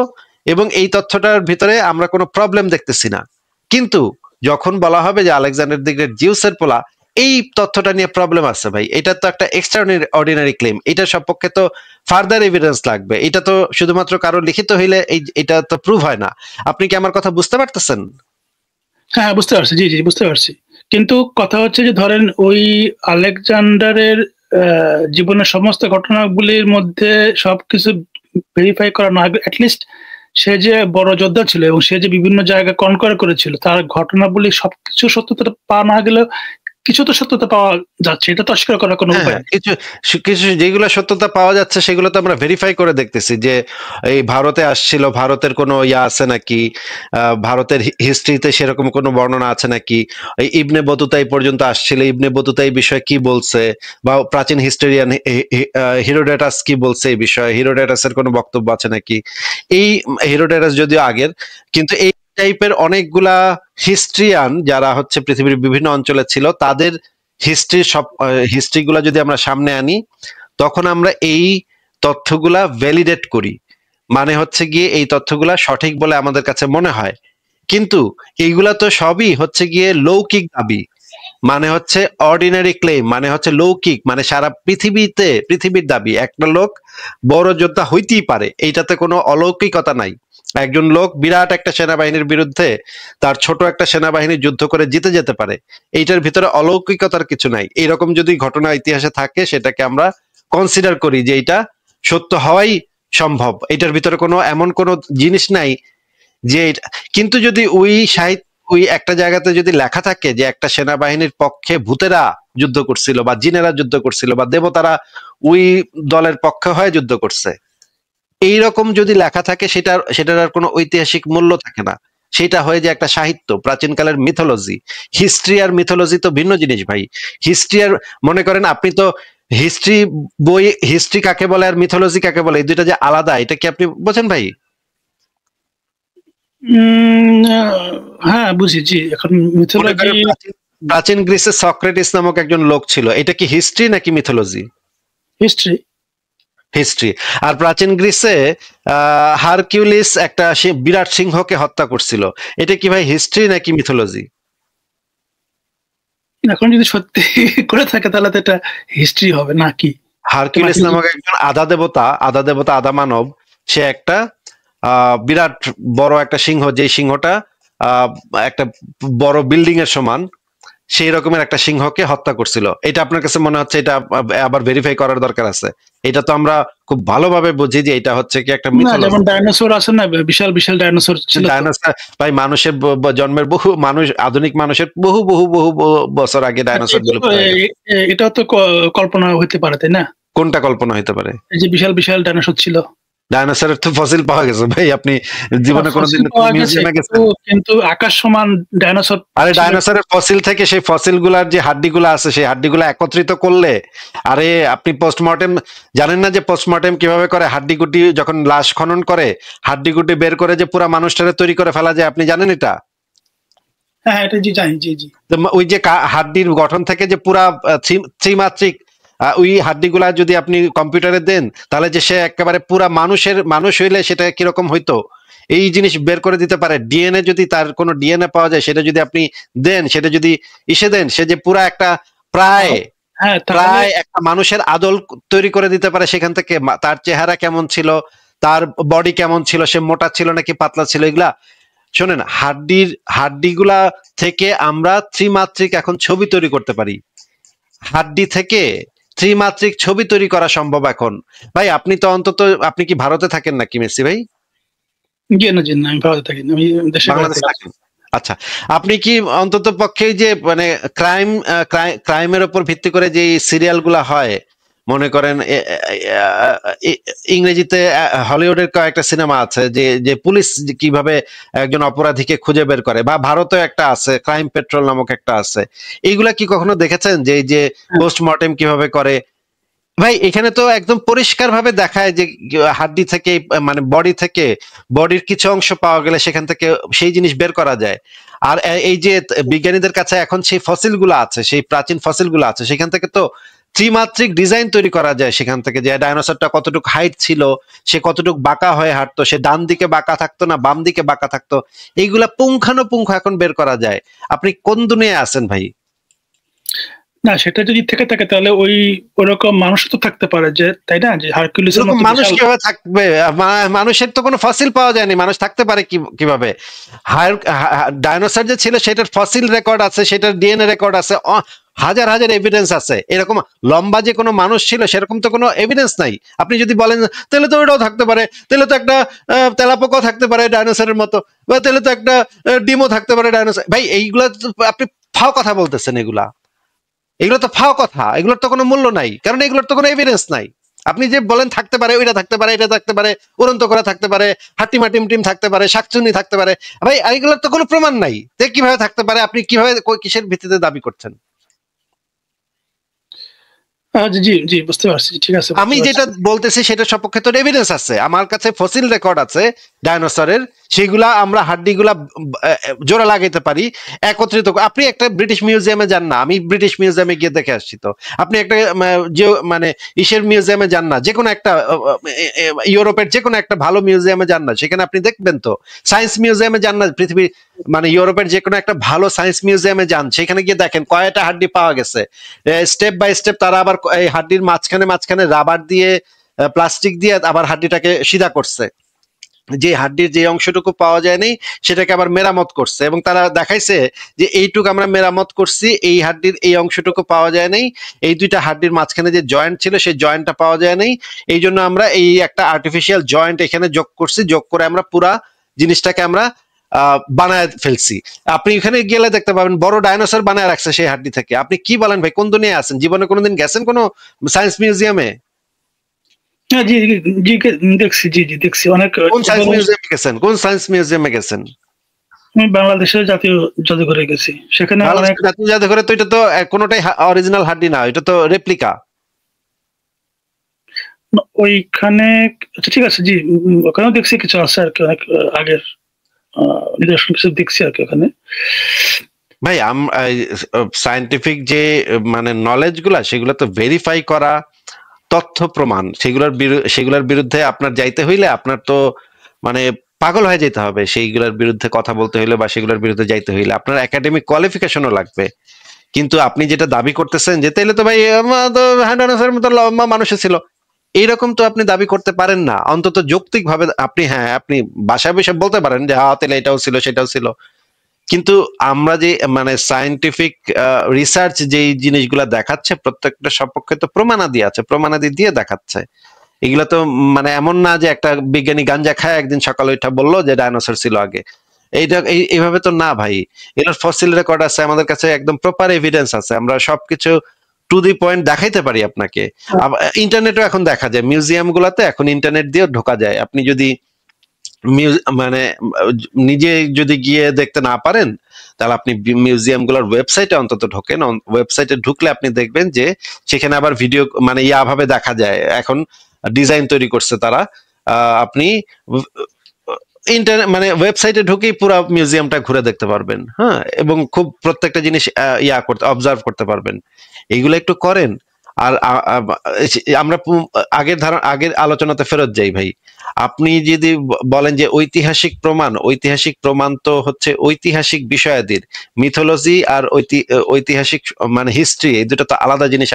এবং এই তথ্যটার ভিতরে আমরা কোনো প্রবলেম দেখতেছি না। কিন্তু যখন বলা হবে যে আলেকজান্ডার দি গ্রেট জিউসের পোলা, এই তথ্যটা নিয়ে প্রবলেম আছে ভাই, এটা তো একটা এক্সট্রা অর্ডিনারি ক্লেম, এটা সপক্ষে তো ফার্দার এভিডেন্স লাগবে, এটা তো শুধুমাত্র কারো লিখিত হইলে এটা তো প্রুভ হয় না। আপনি কি আমার কথা বুঝতে পারতেছেন? হ্যাঁ বুঝতে পারছি, জি জি বুঝতে পারছি। কিন্তু কথা হচ্ছে যে ধরেন ওই আলেকজান্ডারের জীবনের সমস্ত ঘটনাগুলির মধ্যে সবকিছু ভেরিফাই করা না গেলে, অ্যাটলিস্ট সে যে বড় যোদ্ধা ছিল এবং সে যে বিভিন্ন জায়গায় কনকোয়ার করেছিল, তার ঘটনাবলী সবকিছু সত্যতা পাওয়া না গেলেও কিছু তো সত্যতা পাওয়া যাচ্ছে, এটা তো অস্বীকার করার কোনো উপায় নেই। কিছু কিছু যেগুলো সত্যতা পাওয়া যাচ্ছে সেগুলো তো আমরা ভেরিফাই করে দেখতেছি যে এই ভারতে আসছিল, ভারতের কোনো আছে নাকি, ভারতের হিস্ট্রিতে সেরকম কোনো বর্ণনা আছে নাকি, এই ইবনে বতুতাই পর্যন্ত আসছিল, ইবনে বতুতা এই বিষয়ে কি বলছে, বা প্রাচীন হিস্টোরিয়ান হিরোডোটাস কি বলছে এই বিষয়ে, হিরোডোটাসের কোনো বক্তব্য আছে নাকি। এই হিরোডোটাস যদিও আগের, কিন্তু এই টাইপের অনেকগুলা হিস্ট্রিয়ান যারা হচ্ছে পৃথিবীর বিভিন্ন অঞ্চলে ছিল, তাদের হিস্ট্রি গুলা যদি আমরা সামনে আনি, তখন আমরা এই তথ্যগুলা ভ্যালিডেট করি, মানে হচ্ছে গিয়ে এই তথ্যগুলা সঠিক বলে আমাদের কাছে মনে হয়। কিন্তু এইগুলা তো সবই হচ্ছে গিয়ে লৌকিক দাবি, মানে হচ্ছে অর্ডিনারি ক্লেম, মানে হচ্ছে লৌকিক, মানে সারা পৃথিবীর দাবি একটা লোক বড় যোদ্ধা হইতেই পারে, এইটাতে কোনো অলৌকিকতা নাই। একজন লোক বিরাট একটা সেনাবাহিনীর বিরুদ্ধে তার ছোট একটা সেনাবাহিনী যুদ্ধ করে জিতে যেতে পারে, এইটার ভিতরে অলৌকিকতার কিছু নাই। এইরকম যদি ঘটনা ইতিহাসে থাকে সেটাকে আমরা কনসিডার করি যে এটা সত্য হওয়াই সম্ভব, এটার ভিতরে কোনো এমন কোনো জিনিস নাই যে। কিন্তু যদি ওই একটা জায়গাতে যদি লেখা থাকে যে একটা সেনাবাহিনীর পক্ষে ভূতেরা যুদ্ধ করছিল বা জিনেরা যুদ্ধ করছিল বা দেবতারা ওই দলের পক্ষে হয়ে যুদ্ধ করছে, এইরকম যদি লেখা থাকে সেটার আর কোনো ঐতিহাসিক মূল্য থাকে না, সেটা হয়ে যায় একটা সাহিত্য, প্রাচীনকালের মিথোলজি। হিস্ট্রি আর মিথোলজি তো ভিন্ন জিনিস ভাই। হিস্ট্রি আর, মনে করেন আপনি তো হিস্ট্রি বই, হিস্ট্রি কাকে বলে আর মিথোলজি কাকে বলে, এই দুইটা যে আলাদা, এটা কি আপনি বোঝেন ভাই? হ্যাঁ বুঝেছি। এখন মিথোলজি, প্রাচীন গ্রিসে সক্রেটিস নামক একজন লোক ছিল, এটা কি হিস্ট্রি নাকি মিথোলজি? হিস্ট্রি। হিস্ট্রি। আর প্রাচীন গ্রিসে হারকিউলিস একটা বিরাট সিংহকে হত্যা করছিল, এটা কি ভাই হিস্ট্রি নাকি মিথোলজি? এখন যদি সত্যি করে থাকে তাহলে তো এটা হিস্ট্রি হবে নাকি? হারকিউলিস নামক একজন আধা দেবতা আধা মানব, সে একটা বিরাট বড় একটা সিংহ, যে সিংহটা একটা বড় বিল্ডিং এর সমান, সেই রকমের একটা সিংহকে হত্যা করছিল। এটা আপনার কাছে মনে হচ্ছে এটা আবার ভেরিফাই করার দরকার আছে? এটা তো আমরা খুব ভালোভাবে বুঝি যে এটা হচ্ছে কি একটা মিথোলজি। যেমন ডাইনোসর আছে না, বিশাল বিশাল ডাইনোসর ছিল। ডাইনোসর ভাই, মানুষের জন্মের মানুষ, আধুনিক মানুষের বহু বহু বহু বছর আগে ডাইনোসর গুলো। এটা তো কল্পনা হতে পারে, তাই না? কোনটা কল্পনা হতে পারে? এই যে বিশাল বিশাল ডাইনোসর ছিল। ডাইনোসরের তো ফসিল পাওয়া গেছে ভাই, আপনি জীবনে কোনোদিন মিউজিয়ামে গেছেন? কিন্তু আকাশ সমান ডাইনোসর। আরে ডাইনোসরের ফসিল থেকে সেই ফসিল গুলার যে হাড্ডিগুলো আছে, সেই হাড্ডিগুলো একত্রিত করলে, আরে আপনি পোস্টমর্টেম জানেন না যে পোস্টমর্টেম কিভাবে করে? হাড্ডি গুটি যখন লাশ খনন করে, হাড্ডি গুটি বের করে যে পুরা মানুষটারে তৈরি করে ফেলা যায়, আপনি জানেন এটা? হ্যাঁ এটা জি জানি, জি জি। ওই যে হাড্ডির গঠন থেকে যে পুরা ত্রিমাত্রিক ওই হাড্ডিগুলা যদি আপনি কম্পিউটারে দেন, তাহলে যে সে একেবারে পুরা মানুষ হইলে সেটা কিরকম হইতো, এই জিনিস বের করে দিতে পারে। ডিএনএ যদি তার কোনো ডিএনএ পাওয়া যায়, সেটা যদি আপনি দেন, সেটা যদি দেন, সে যে পুরা একটা প্রায় একটা মানুষের আদল তৈরি করে দিতে পারে। সেখান থেকে তার চেহারা কেমন ছিল, তার বডি কেমন ছিল, সে মোটা ছিল নাকি পাতলা ছিল, এগুলা শোনেন, হাড্ডিগুলা থেকে আমরা ত্রিমাত্রিক এখন ছবি তৈরি করতে পারি। হাড্ডি থেকে ত্রিমাত্রিক ছবি তৈরি করা সম্ভব এখন। ভাই আপনি তো অন্তত, আপনি কি ভারতে থাকেন নাকি মেসি ভাই? জি না জি না, আমি ভারতে থাকি না, আমি দেশে বাংলাদেশে থাকেন। আচ্ছা, আপনি কি অন্তত পক্ষে যে মানে ক্রাইমের উপর ভিত্তি করে যে সিরিয়াল গুলা হয়, মনে করেন ইংরেজিতে হলিউডের কয়েকটা সিনেমা আছে যে পুলিশ কিভাবে একজন অপরাধীকে খুঁজে বের করে, বা ভারতে একটা আছে ক্রাইম পেট্রোল নামক একটা আছে, এইগুলা কি কখনো দেখেছেন যে পোস্টমর্টেম কিভাবে করে? ভাই এখানে তো একদম পরিষ্কার ভাবে দেখায় যে হাড্ডি থেকে, মানে বডি থেকে, বডির কিছু অংশ পাওয়া গেলে সেখান থেকে সেই জিনিস বের করা যায়। আর এই যে বিজ্ঞানীদের কাছে এখন সেই ফসিল গুলো আছে, সেই প্রাচীন ফসিল গুলো আছে, সেখান থেকে তো ত্রিমাত্রিক ডিজাইন তৈরি করা যায়। সেখান থেকে যে ডাইনোসরটা কতটুকু হাইট ছিল, সে কতটুকু বাঁকা হয়ে হাঁটতো, সে ডান দিকে বাঁকা থাকতো না বাম দিকে বাঁকা থাকতো, এইগুলা পুঙ্খানুপুঙ্খ এখন বের করা যায়। আপনি কোন দুনিয়ায় আছেন ভাই? না সেটা যদি থেকে থাকে তাহলে ওরকম মানুষ তো থাকতে পারে, যে তাই না, যে হারকিউলিসের মতো মানুষ কিভাবে থাকবে? মানুষের তো কোনো ফসিল পাওয়া যায়নি, মানুষ থাকতে পারে কিভাবে? ডাইনোসর যে ছিল সেটার ফসিল রেকর্ড আছে, সেটার ডিএনএ রেকর্ড আছে, হাজার হাজার এভিডেন্স আছে। এরকম লম্বা যে কোনো মানুষ ছিল সেরকম তো কোনো এভিডেন্স নাই। আপনি যদি বলেন তাহলে তো ওটাও থাকতে পারে, তাহলে তো একটা তেলাপোকাও থাকতে পারে ডাইনোসরের মতো, বা তাহলে তো একটা ডিমও থাকতে পারে ডাইনোসর। ভাই এইগুলা আপনি ফাও কথা বলতেছেন, এগুলো তো ফাও কথা, এগুলোর তো কোনো মূল্য নাই, কারণ এগুলোর তো কোনো এভিডেন্স নাই। আপনি যে বলেন থাকতে পারে, ওইটা থাকতে পারে, এটা থাকতে পারে, উড়ন্ত করা থাকতে পারে, হাট্টিমাটিম থাকতে পারে, শাকচুনি থাকতে পারে, ভাই এগুলোর তো কোনো প্রমাণ নাই। যে কিভাবে থাকতে পারে, আপনি কিভাবে কিসের ভিত্তিতে দাবি করছেন? জি জি বুঝতে পারছি, ঠিক আছে। আমি যেটা বলতেছি সেটা সপক্ষে তো এভিডেন্স আছে, আমার কাছে ফসিল রেকর্ড আছে ডাইনোসরের, সেগুলা আমরা হাড্ডিগুলা জোড়া লাগাইতে পারি, একত্রিত। আপনি একটা ব্রিটিশ মিউজিয়ামে যান না, আমি ব্রিটিশ মিউজিয়ামে গিয়ে দেখে আসছি তো। আপনি একটা যে মানে ইসের মিউজিয়ামে যান না, যে কোনো একটা ইউরোপের যে কোনো একটা ভালো মিউজিয়ামে যান না, সেখানে আপনি দেখবেন তো। সায়েন্স মিউজিয়ামে যান না, পৃথিবীর মানে ইউরোপের যে কোনো একটা ভালো সায়েন্স মিউজিয়ামে যান, সেখানে গিয়ে দেখেন কয়টা হাড্ডি পাওয়া গেছে। স্টেপ বাই স্টেপ তারা আবার এই হাড্ডির মাঝখানে মাঝখানে রাবার দিয়ে প্লাস্টিক দিয়ে আবার হাড্ডিটাকে সিধা করছে, যে হাড্ডির যে অংশটুকু পাওয়া যায়নি সেটাকে আবার মেরামত করছে, এবং তারা দেখাইছে যে এইটুকু আমরা মেরামত করছি, এই হাড্ডির এই অংশটুকু পাওয়া যায় নাই, এই দুইটা হাড্ডির মাঝখানে যে জয়েন্ট ছিল সেই জয়েন্টটা পাওয়া যায় নাই, এই জন্য আমরা এই একটা আর্টিফিশিয়াল জয়েন্ট এখানে যোগ করছি, যোগ করে আমরা পুরা জিনিসটাকে আমরা বানায় ফেলছি। আপনি এখানে গেলে দেখতে পাবেন বড় ডাইনোসর বানায় রাখছে সেই হাড্ডি থেকে। আপনি কি বলেন ভাই, কোন দুনিয়ায় আছেন? জীবনে কোনোদিন গেছেন কোনো সায়েন্স মিউজিয়ামে? হ্যাঁ, জি জি জি, দেখছি, জি জি দেখছি অনেক। কোন সায়েন্স মিউজিয়ামে গেছেন? কোন সায়েন্স মিউজিয়ামে গেছেন? আমি বাংলাদেশের জাতীয় জাদুঘরে গেছি, সেখানে অনেক। জাতীয় জাদুঘরে তো এটা তো কোনোটাই অরিজিনাল হাড্ডি না, এটা তো রেপ্লিকা। ওইখানে আচ্ছা ঠিক আছে, জি ওখানেও দেখছি কিছু আছে আর কি, অনেক আগের নিদর্শন কিছু দেখছি আর কি ওখানে। ভাই সায়েন্টিফিক যে মানে নলেজ গুলা, সেগুলো তো ভেরিফাই করা, তথ্য প্রমাণ, সেগুলোর বিরুদ্ধে আপনার যাইতে হইলে আপনার তো মানে পাগল হয়ে যেতে হবে। সেইগুলোর বিরুদ্ধে কথা বলতে হইলে বা সেগুলোর বিরুদ্ধে যাইতে হইলে আপনার একাডেমিক কোয়ালিফিকেশনও লাগবে। কিন্তু আপনি যেটা দাবি করতেছেন যে তাইলে তো ভাই হ্যান্ডানোসের মতো লম্বা মানুষ ছিল, এইরকম তো আপনি দাবি করতে পারেন না। অন্তত যৌক্তিক ভাবে আপনি, হ্যাঁ আপনি বাসায় বসে বলতে পারেন যে হ্যাঁ তাহলে এটাও ছিল সেটাও ছিল, কিন্তু আমরা যে মানে সায়েন্টিফিক রিসার্চ যেই জিনিসগুলা দেখাচ্ছে প্রত্যেকটা সপক্ষে তো প্রমাণাদি আছে, প্রমাণাদি দিয়ে দেখাচ্ছে। এগুলা তো মানে এমন না যে একটা বিজ্ঞানী গাঞ্জা খায় একদিন সকালে ওইটা বললো যে ডাইনোসর ছিল আগে, এইটা এইভাবে তো না ভাই। এগুলোর ফসিল রেকর্ড আছে আমাদের কাছে, একদম প্রপার এভিডেন্স আছে, আমরা সবকিছু টু দি পয়েন্ট দেখাইতে পারি আপনাকে। ইন্টারনেটও এখন দেখা যায়, মিউজিয়াম গুলাতে এখন ইন্টারনেট দিয়েও ঢোকা যায়। আপনি যদি মানে নিজে যদি গিয়ে দেখতে না পারেন, তাহলে আপনি মিউজিয়াম গুলোর ওয়েবসাইটে অন্তত ঢোকেন। ওয়েবসাইটে ঢুকলে আপনি দেখবেন যে সেখানে আবার ভিডিও মানে ভাবে দেখা যায়, এখন ডিজাইন তৈরি করছে তারা। আপনি ইন্টারনেট মানে ওয়েবসাইটে ঢুকেই পুরো মিউজিয়ামটা ঘুরে দেখতে পারবেন, হ্যাঁ, এবং খুব প্রত্যেকটা জিনিস করতে অবজার্ভ করতে পারবেন। এইগুলো একটু করেন। আর আমরা আগের আলোচনাতে ফেরত যাই ভাই। আপনি যদি বলেন যে ঐতিহাসিক প্রমাণ তো হচ্ছে ঐতিহাসিক বিষয়াদির, মিথোলজি আর ঐতিহাসিক মানে হিস্ট্রি, এই দুটো তো আলাদা জিনিস।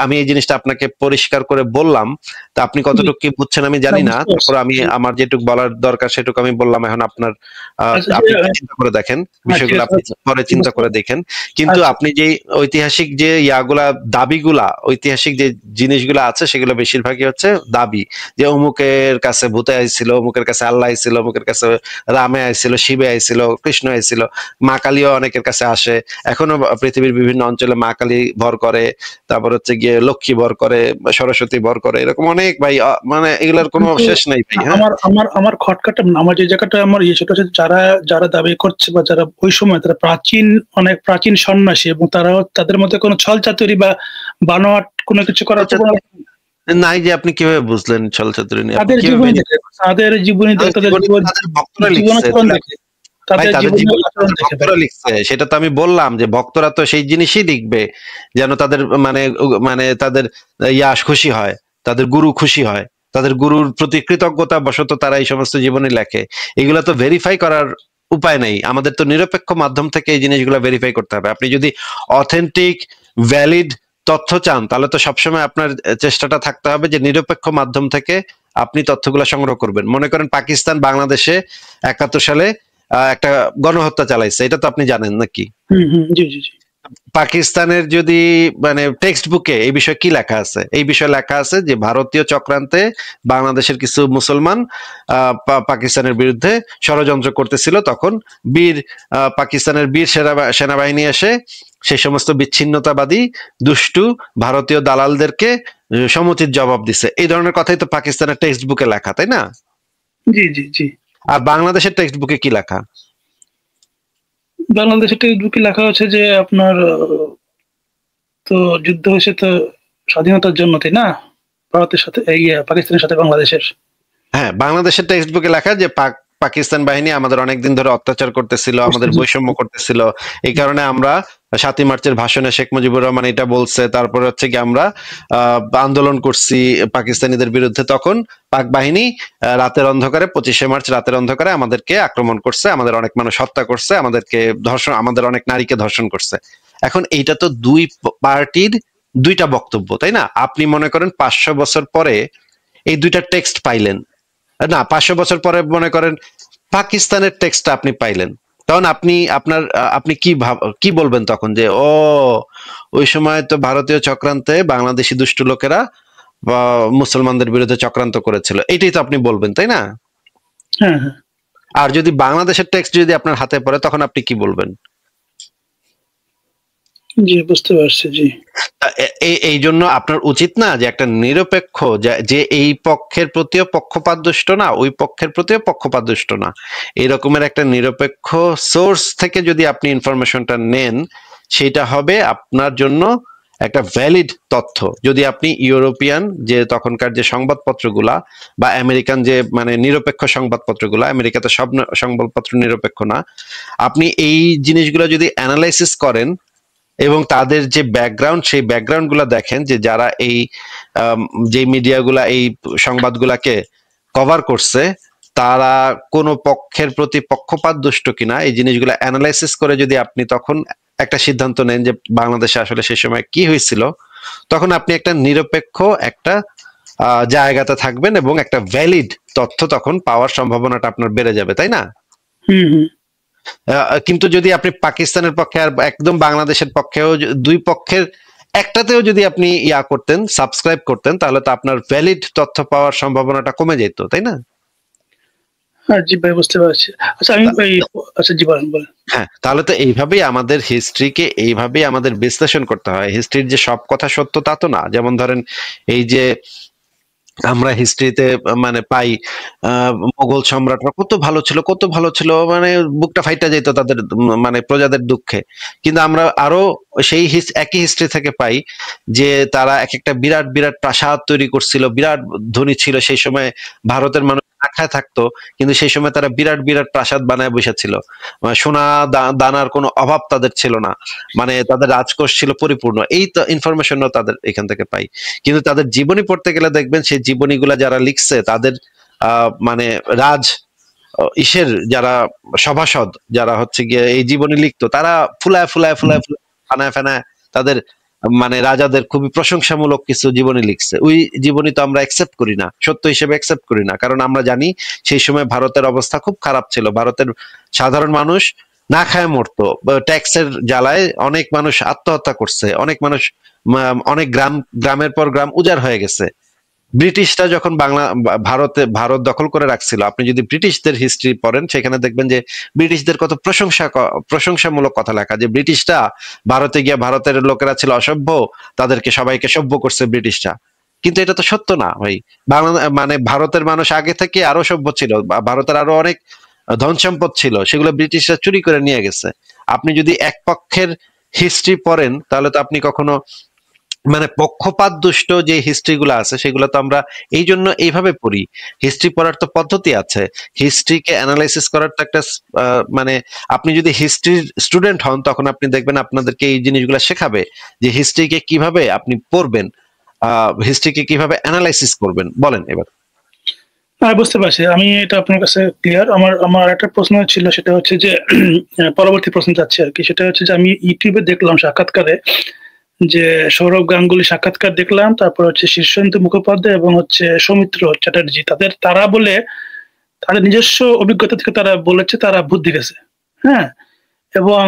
আমি এই জিনিসটা আপনাকে পরিষ্কার করে বললাম, তা আপনি কতটুকু কি বুঝছেন আমি জানি না। তারপর আমি আমার যেটুকু বলার দরকার সেটুকু আমি বললাম। এখন আপনি চিন্তা করে দেখেন বিষয়গুলো, আপনি পরে চিন্তা করে দেখেন। কিন্তু আপনি যে ঐতিহাসিক যে দাবিগুলা, ঐতিহাসিক যে জিনিসগুলা আছে, সেগুলো বেশিরভাগই হচ্ছে দাবি, যে অমুকের কাছে ভূতে আইছিল, অমুকের কাছে আল্লাহ আইছিল, অমুকের কাছে রামে আইছিল, শিবে আইছিল, কৃষ্ণ আইছিল, মা কালীও অনেকের কাছে আসে। এখনো পৃথিবীর বিভিন্ন অঞ্চলে মা কালী ভর করে, তারপর হচ্ছে গিয়ে লক্ষ্মী ভর করে, সরস্বতী ভর করে, এরকম অনেক ভাই, মানে এগুলোর কোনো শেষ নাই ভাই। আমার খটকাটা, আমার যে জায়গাটা আমার সেটা হচ্ছে যারা দাবি করছে বা যারা ওই সময় তারা অনেক প্রাচীন সন্ন্যাসী, এবং তাদের মধ্যে কোনো ছল চাতুরি বা বানোয়াট কোনো কিছু করার নাই। যে আপনি কিভাবে বুঝলেন ছল চাতুরি নিয়ে? তাদের জীবনী সেটা তো আমি বললাম যে ভক্তরা তো সেই জিনিসই লিখবে যেন তাদের মানে তাদের খুশি হয়, তাদের গুরু খুশি হয়, তাদের গুরুর প্রতি কৃতজ্ঞতা বশত তারা এই সমস্ত জীবনী লেখে। এগুলো তো ভেরিফাই করার উপায় নেই। আমাদের তো নিরপেক্ষ মাধ্যম থেকে এই জিনিসগুলো ভেরিফাই করতে হবে। আপনি যদি অথেন্টিক ভ্যালিড তথ্য চান, তাহলে তো সবসময় আপনার চেষ্টাটা থাকতে হবে যে নিরপেক্ষ মাধ্যম থেকে আপনি তথ্যগুলো সংগ্রহ করবেন। মনে করেন পাকিস্তান বাংলাদেশে 71 সালে একটা গণহত্যা চালাইছে, এটা তো আপনি জানেন নাকি? পাকিস্তানের যদি মানে টেক্সট বুকে এই বিষয়ে কি লেখা আছে? এই বিষয়ে লেখা আছে যে ভারতীয় চক্রান্তে বাংলাদেশের কিছু মুসলমান পাকিস্তানের বিরুদ্ধে ষড়যন্ত্র করতেছিল। তখন পাকিস্তানের বীর সেনাবাহিনী এসে সেই সমস্ত বিচ্ছিন্নতাবাদী দুষ্টু ভারতীয় দালালদেরকে সমুচিত জবাব দিছে। এই ধরনের কথাই তো পাকিস্তানের টেক্সট বুকে লেখা, তাই না? জি জি জি। আর বাংলাদেশের টেক্সট বুকে কি লেখা? বাংলাদেশের টেক্সট বুকে লেখা হচ্ছে যে আপনার তো যুদ্ধ হয়েছে তো স্বাধীনতার জন্য, তাই না? ভারতের সাথে পাকিস্তানের সাথে বাংলাদেশের। হ্যাঁ, বাংলাদেশের টেক্সট বুকে লেখা যে পাকিস্তান বাহিনী আমাদের অনেকদিন ধরে অত্যাচার করতেছিল, আমাদের বৈষম্য করতেছিল। এই কারণে আমরা 7ই মার্চের ভাষণে শেখ মুজিবুর রহমান এটা বলছে, তারপর হচ্ছে কি আমরা আন্দোলন করছি পাকিস্তানিদের বিরুদ্ধে। তখন পাক বাহিনী রাতের অন্ধকারে 25শে মার্চ রাতের অন্ধকারে আমাদেরকে আক্রমণ করছে, আমাদের অনেক মানুষ হত্যা করছে, আমাদেরকে ধর্ষণ, আমাদের অনেক নারীকে ধর্ষণ করছে। এখন এইটা তো দুই পার্টির দুইটা বক্তব্য, তাই না? আপনি মনে করেন 500 বছর পরে এই দুইটা টেক্সট পাইলেন, না 500 বছর পরে মনে করেন পাকিস্তানের টেক্সটটা আপনি পাইলেন, তখন আপনি কি বলবেন তখন? যে ওই সময় তো ভারতীয় চক্রান্তে বাংলাদেশি দুষ্টু লোকেরা বা মুসলমানদের বিরুদ্ধে চক্রান্ত করেছিল, এটাই তো আপনি বলবেন, তাই না? হ্যাঁ হ্যাঁ। আর যদি বাংলাদেশের টেক্সট যদি আপনার হাতে পড়ে তখন আপনি কি বলবেন? জি, বুঝতে পারছি। জি, এই জন্য আপনার উচিত না যে একটা নিরপেক্ষ, যে এই পক্ষের প্রতিও পক্ষপাত দুষ্ট না, ওই পক্ষের প্রতিও পক্ষপাত দুষ্ট না, এরকমের একটা নিরপেক্ষ সোর্স থেকে যদি আপনি ইনফরমেশনটা নেন, সেটা হবে আপনার জন্য একটা ভ্যালিড তথ্য। যদি আপনি ইউরোপিয়ান যে তখনকার যে সংবাদপত্রগুলা বা আমেরিকান যে মানে নিরপেক্ষ সংবাদপত্রগুলা, আমেরিকাতে সব সংবাদপত্র নিরপেক্ষ না, আপনি এই জিনিসগুলো যদি অ্যানালাইসিস করেন এবং তাদের যে ব্যাকগ্রাউন্ড, সেই ব্যাকগ্রাউন্ড গুলা দেখেন, যে যারা এই যে মিডিয়াগুলা এই সংবাদগুলাকে কভার করছে তারা কোন পক্ষের প্রতি পক্ষপাত দুষ্ট কিনা, এই জিনিসগুলো অ্যানালাইসিস করে যদি আপনি তখন একটা সিদ্ধান্ত নেন যে বাংলাদেশে আসলে সেই সময় কি হয়েছিল, তখন আপনি একটা নিরপেক্ষ একটা জায়গাতে থাকবেন এবং একটা ভ্যালিড তথ্য তখন পাওয়ার সম্ভাবনাটা আপনার বেড়ে যাবে, তাই না? কিন্তু যদি আপনি পাকিস্তানের পক্ষে আর একদম বাংলাদেশের পক্ষেও দুই পক্ষের একটাতেও যদি আপনি করতেন, সাবস্ক্রাইব করতেন, তাহলে তো আপনার ভ্যালিড তথ্য পাওয়ার সম্ভাবনাটা কমে যেত, তাই না? হ্যাঁ জি ভাই, বুঝতে পারছি। আচ্ছা আচ্ছা জি, বলেন। হ্যাঁ, তাহলে তো এইভাবেই আমাদের হিস্ট্রিকে এইভাবেই আমাদের বিশ্লেষণ করতে হয়। হিস্ট্রির যে সব কথা সত্য তা তো না। যেমন ধরেন এই যে আমরা হিস্ট্রিতে মানে পাই মোগল সম্রাটরা কত ভালো ছিল, মানে বুকটা ফাইটা যেত তাদের মানে প্রজাদের দুঃখে। কিন্তু আমরা আরো সেই একই হিস্ট্রি থেকে পাই যে তারা এক একটা বিরাট বিরাট প্রাসাদ তৈরি করছিল, বিরাট ধনী ছিল সেই সময়, ভারতের মানুষ না খায় থাকতো, কিন্তু সেই সময় তারা বিরাট বিরাট প্রাসাদ বানায় বসেছিল, সোনা দানার কোনো অভাব তাদের ছিল না, মানে তাদের রাজকোষ ছিল পরিপূর্ণ। এই তো ইনফরমেশনও তাদের এখান থেকে পাই। কিন্তু তাদের জীবনী পড়তে গেলে দেখবেন সেই জীবনীগুলা যারা লিখছে তাদের মানে ইসের যারা সভাসদ, যারা হচ্ছে গিয়ে এই জীবনী লিখতো, তারা ফুলায় ফানায় ফানায় তাদের মানে রাজাদের খুবই প্রশংসামূলক কিছু জীবনী লিখছে। ওই জীবনী তো আমরা অ্যাকসেপ্ট করি না, সত্য হিসেবে অ্যাকসেপ্ট করি না, কারণ আমরা জানি সেই সময় ভারতের অবস্থা খুব খারাপ ছিল। ভারতের সাধারণ মানুষ না খায় মরতো, ট্যাক্সের জ্বালায় অনেক মানুষ আত্মহত্যা করছে, অনেক মানুষ অনেক গ্রামের পর গ্রাম উজাড় হয়ে গেছে। ব্রিটিশরা যখন ভারত দখল করে রাখছিল, আপনি যদি ব্রিটিশদের হিস্ট্রি পড়েন সেখানে দেখবেন যে ব্রিটিশদের কত প্রশংসামূলক কথা লেখা, যে ব্রিটিশরা ভারতে গিয়ে ভারতের লোকেরা ছিল অসভ্য, তাদেরকে সবাইকে সভ্য করছে ব্রিটিশরা। কিন্তু এটা তো সত্য না ভাই। মানে ভারতের মানুষ আগে থেকে আরো সভ্য ছিল, ভারতের আরো অনেক ধন সম্পদ ছিল, সেগুলো ব্রিটিশরা চুরি করে নিয়ে গেছে। আপনি যদি এক পক্ষের হিস্ট্রি পড়েন তাহলে তো আপনি কখনো মানে পক্ষপাত দুষ্ট যে হিস্ট্রি গুলো আছে সেগুলো তো আমরা এই জন্য এইভাবে পড়ি। হিস্ট্রি পড়ার তো পদ্ধতি আছে, হিস্ট্রিকে অ্যানালাইসিস করার তো একটা মানে আপনি যদি হিস্ট্রির স্টুডেন্ট হন তখন আপনি দেখবেন আপনাদেরকে এই জিনিসগুলো শেখাবে যে হিস্ট্রিকে কিভাবে আপনি পড়বেন, হিস্ট্রিকে কিভাবে অ্যানালাইসিস করবেন। বলেন এবার। হ্যাঁ, বুঝতে পারছি। আমি এটা আপনার কাছে ক্লিয়ার। আমার একটা প্রশ্ন ছিল, সেটা হচ্ছে যে পরবর্তী প্রশ্ন যাচ্ছে আর কি, সেটা হচ্ছে যে আমি ইউটিউবে দেখলাম সাক্ষাৎকারে যে সৌরভ গাঙ্গুলি সাক্ষাৎকার দেখলাম, তারপর হচ্ছে শীর্ষেন্দু মুখোপাধ্যায় এবং হচ্ছে সৌমিত্র চ্যাটার্জি, তারা বলে তাদের নিজস্ব অভিজ্ঞতা থেকে তারা বলেছে তারা ভূত দেখেছে। হ্যাঁ, এবং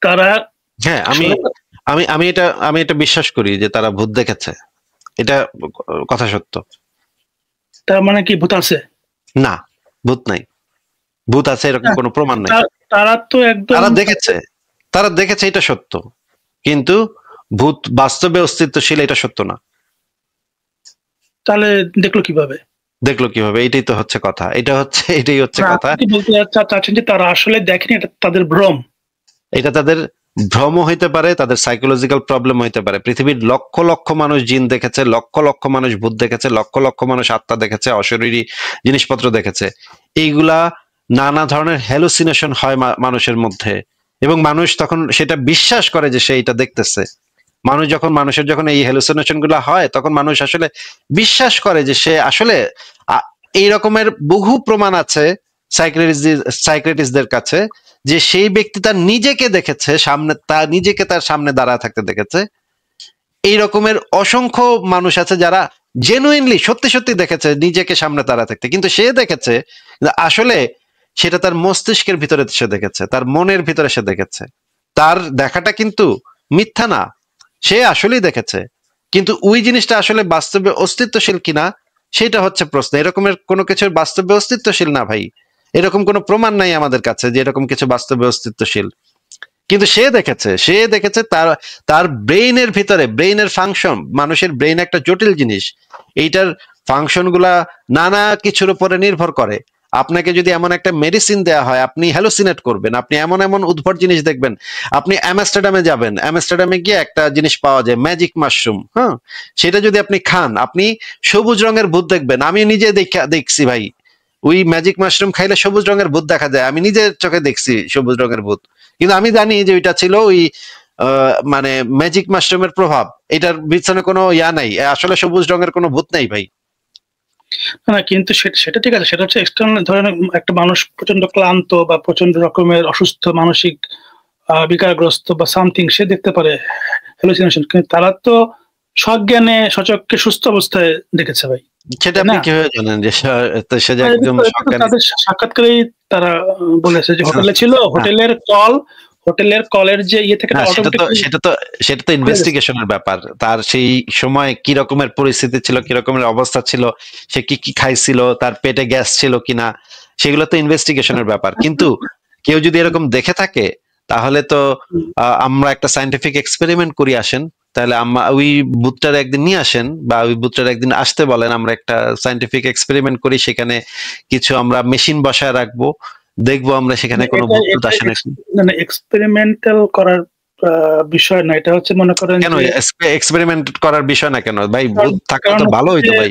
তারা হ্যাঁ, আমি এটা বিশ্বাস করি যে তারা ভূত দেখেছে, এটা কথা সত্য। তার মানে কি ভূত আছে? না, ভূত নাই। ভূত আছে এরকম কোনো প্রমাণ নাই। তারা তো একদম তারা দেখেছে এটা সত্য, কিন্তু ভূত বাস্তবে অস্তিত্বশীল এটা সত্য না। তাহলে দেখলো কিভাবে? এটাই তো হচ্ছে কথা, এটাই হচ্ছে কথা। বলতে চাচ্ছেন যে তারা আসলে দেখেনি, এটা তাদের ভ্রম। এটা তাদের ভ্রম হইতে পারে, তাদের সাইকোলজিক্যাল প্রবলেম হইতে পারে। পৃথিবীর লক্ষ লক্ষ মানুষ জিন দেখেছে, লক্ষ লক্ষ মানুষ ভূত দেখেছে, লক্ষ লক্ষ মানুষ আত্মা দেখেছে, অশরীরী জিনিসপত্র দেখেছে। এইগুলা নানা ধরনের হ্যালুসিনেশন হয় মানুষের মধ্যে, এবং মানুষ তখন সেটা বিশ্বাস করে যে সে এটা দেখতেছে। মানুষের যখন এই হ্যালুসিনেশন গুলা হয়, তখন মানুষ আসলে বিশ্বাস করে যে সে আসলে এই রকমের বহু প্রমাণ আছে সাইকিয়াট্রিস্টদের কাছে যে সেই ব্যক্তি তার নিজেকে দেখেছে, নিজেকে তার সামনে দাঁড়ায় থাকতে দেখেছে। এই রকমের অসংখ্য মানুষ আছে যারা জেনুইনলি সত্যি সত্যি দেখেছে নিজেকে সামনে দাঁড়ায় থাকতে, কিন্তু সে দেখেছে আসলে সেটা তার মস্তিষ্কের ভিতরে সে দেখেছে, তার মনের ভিতরে সে দেখেছে। তার দেখাটা কিন্তু মিথ্যা না, সে আসলেই দেখেছে, কিন্তু ওই জিনিসটা আসলে বাস্তবে অস্তিত্বশীল কিনা সেটা হচ্ছে প্রশ্ন। এরকমের কোনো কিছুর বাস্তবে অস্তিত্বশীল না ভাই, এরকম কোনো প্রমাণ নাই আমাদের কাছে যে এরকম কিছু বাস্তবে অস্তিত্বশীল। কিন্তু সে দেখেছে তার ব্রেইনের ভিতরে, ব্রেইনের ফাংশন, মানুষের ব্রেইন একটা জটিল জিনিস, এইটার ফাংশন গুলা নানা কিছুর উপরে নির্ভর করে। আপনাকে যদি এমন একটা মেডিসিন দেয়া হয়, আপনি হ্যালুসিনেট করবেন, আপনি এমন এমন উদ্ভট জিনিস দেখবেন। আপনি অ্যামস্টারডামে যাবেন, অ্যামস্টারডামে গিয়ে একটা জিনিস পাওয়া যায় ম্যাজিক মাশরুম, হ্যাঁ, সেটা যদি আপনি খান, আপনি সবুজ রঙের ভূত দেখবেন। আমি নিজে দেখছি ভাই, ওই ম্যাজিক মাশরুম খাইলে সবুজ রঙের ভূত দেখা যায়, আমি নিজের চোখে দেখছি সবুজ রঙের ভূত। কিন্তু আমি জানি যে ওইটা ছিল ওই মানে ম্যাজিক মাশরুমের প্রভাব, এটার পিছনে কোনো ইয়া নাই, আসলে সবুজ রঙের কোনো ভূত নাই ভাই। না, কিন্তু সেটা ঠিক আছে, সেটা হচ্ছে এক্সটার্নাল। ধরেন একটা মানুষ প্রচন্ড ক্লান্ত বা প্রচন্ড রকমের অসুস্থ, মানসিক বিকারগ্রস্ত বা সামথিং, সে দেখতে পারে হ্যালুসিনেশন, কিন্তু তারা তো সজ্ঞানে সচক্ষে সুস্থ অবস্থায় দেখেছে ভাই। সেটা আপনি কিভাবে জানেন যে সে যে একদম তাদের সাক্ষাৎকারেই তারা বলেছে যে হোটেলে ছিল, হোটেলের কলের যে ইয়ে থেকে সেটা তো ইনভেস্টিগেশনের ব্যাপার। তার সেই সময় কি রকমের পরিস্থিতি ছিল, কি রকমের অবস্থা ছিল, সে কি কি খাইছিল, তার পেটে গ্যাস ছিল কিনা, সেগুলো তো ইনভেস্টিগেশনের ব্যাপার। কিন্তু কেউ যদি এরকম দেখে থাকে, তাহলে তো আমরা একটা সায়েন্টিফিক এক্সপেরিমেন্ট করি, আসেন তাহলে ওই ভূতটার একদিন নিয়ে আসেন, বা ওই ভূতটার একদিন আসতে বলেন, আমরা একটা সায়েন্টিফিক এক্সপেরিমেন্ট করি, সেখানে কিছু আমরা মেশিন বসায় রাখবো, দেখবো আমরা সেখানে কোনো ভূত আসে নাকি। মানে এক্সপেরিমেন্টাল করার বিষয় না, এটা হচ্ছে মনে করেন কেন এক্সপেরিমেন্ট করার বিষয় না কেন ভাই? ভূত থাকলে তো ভালো হইতো ভাই,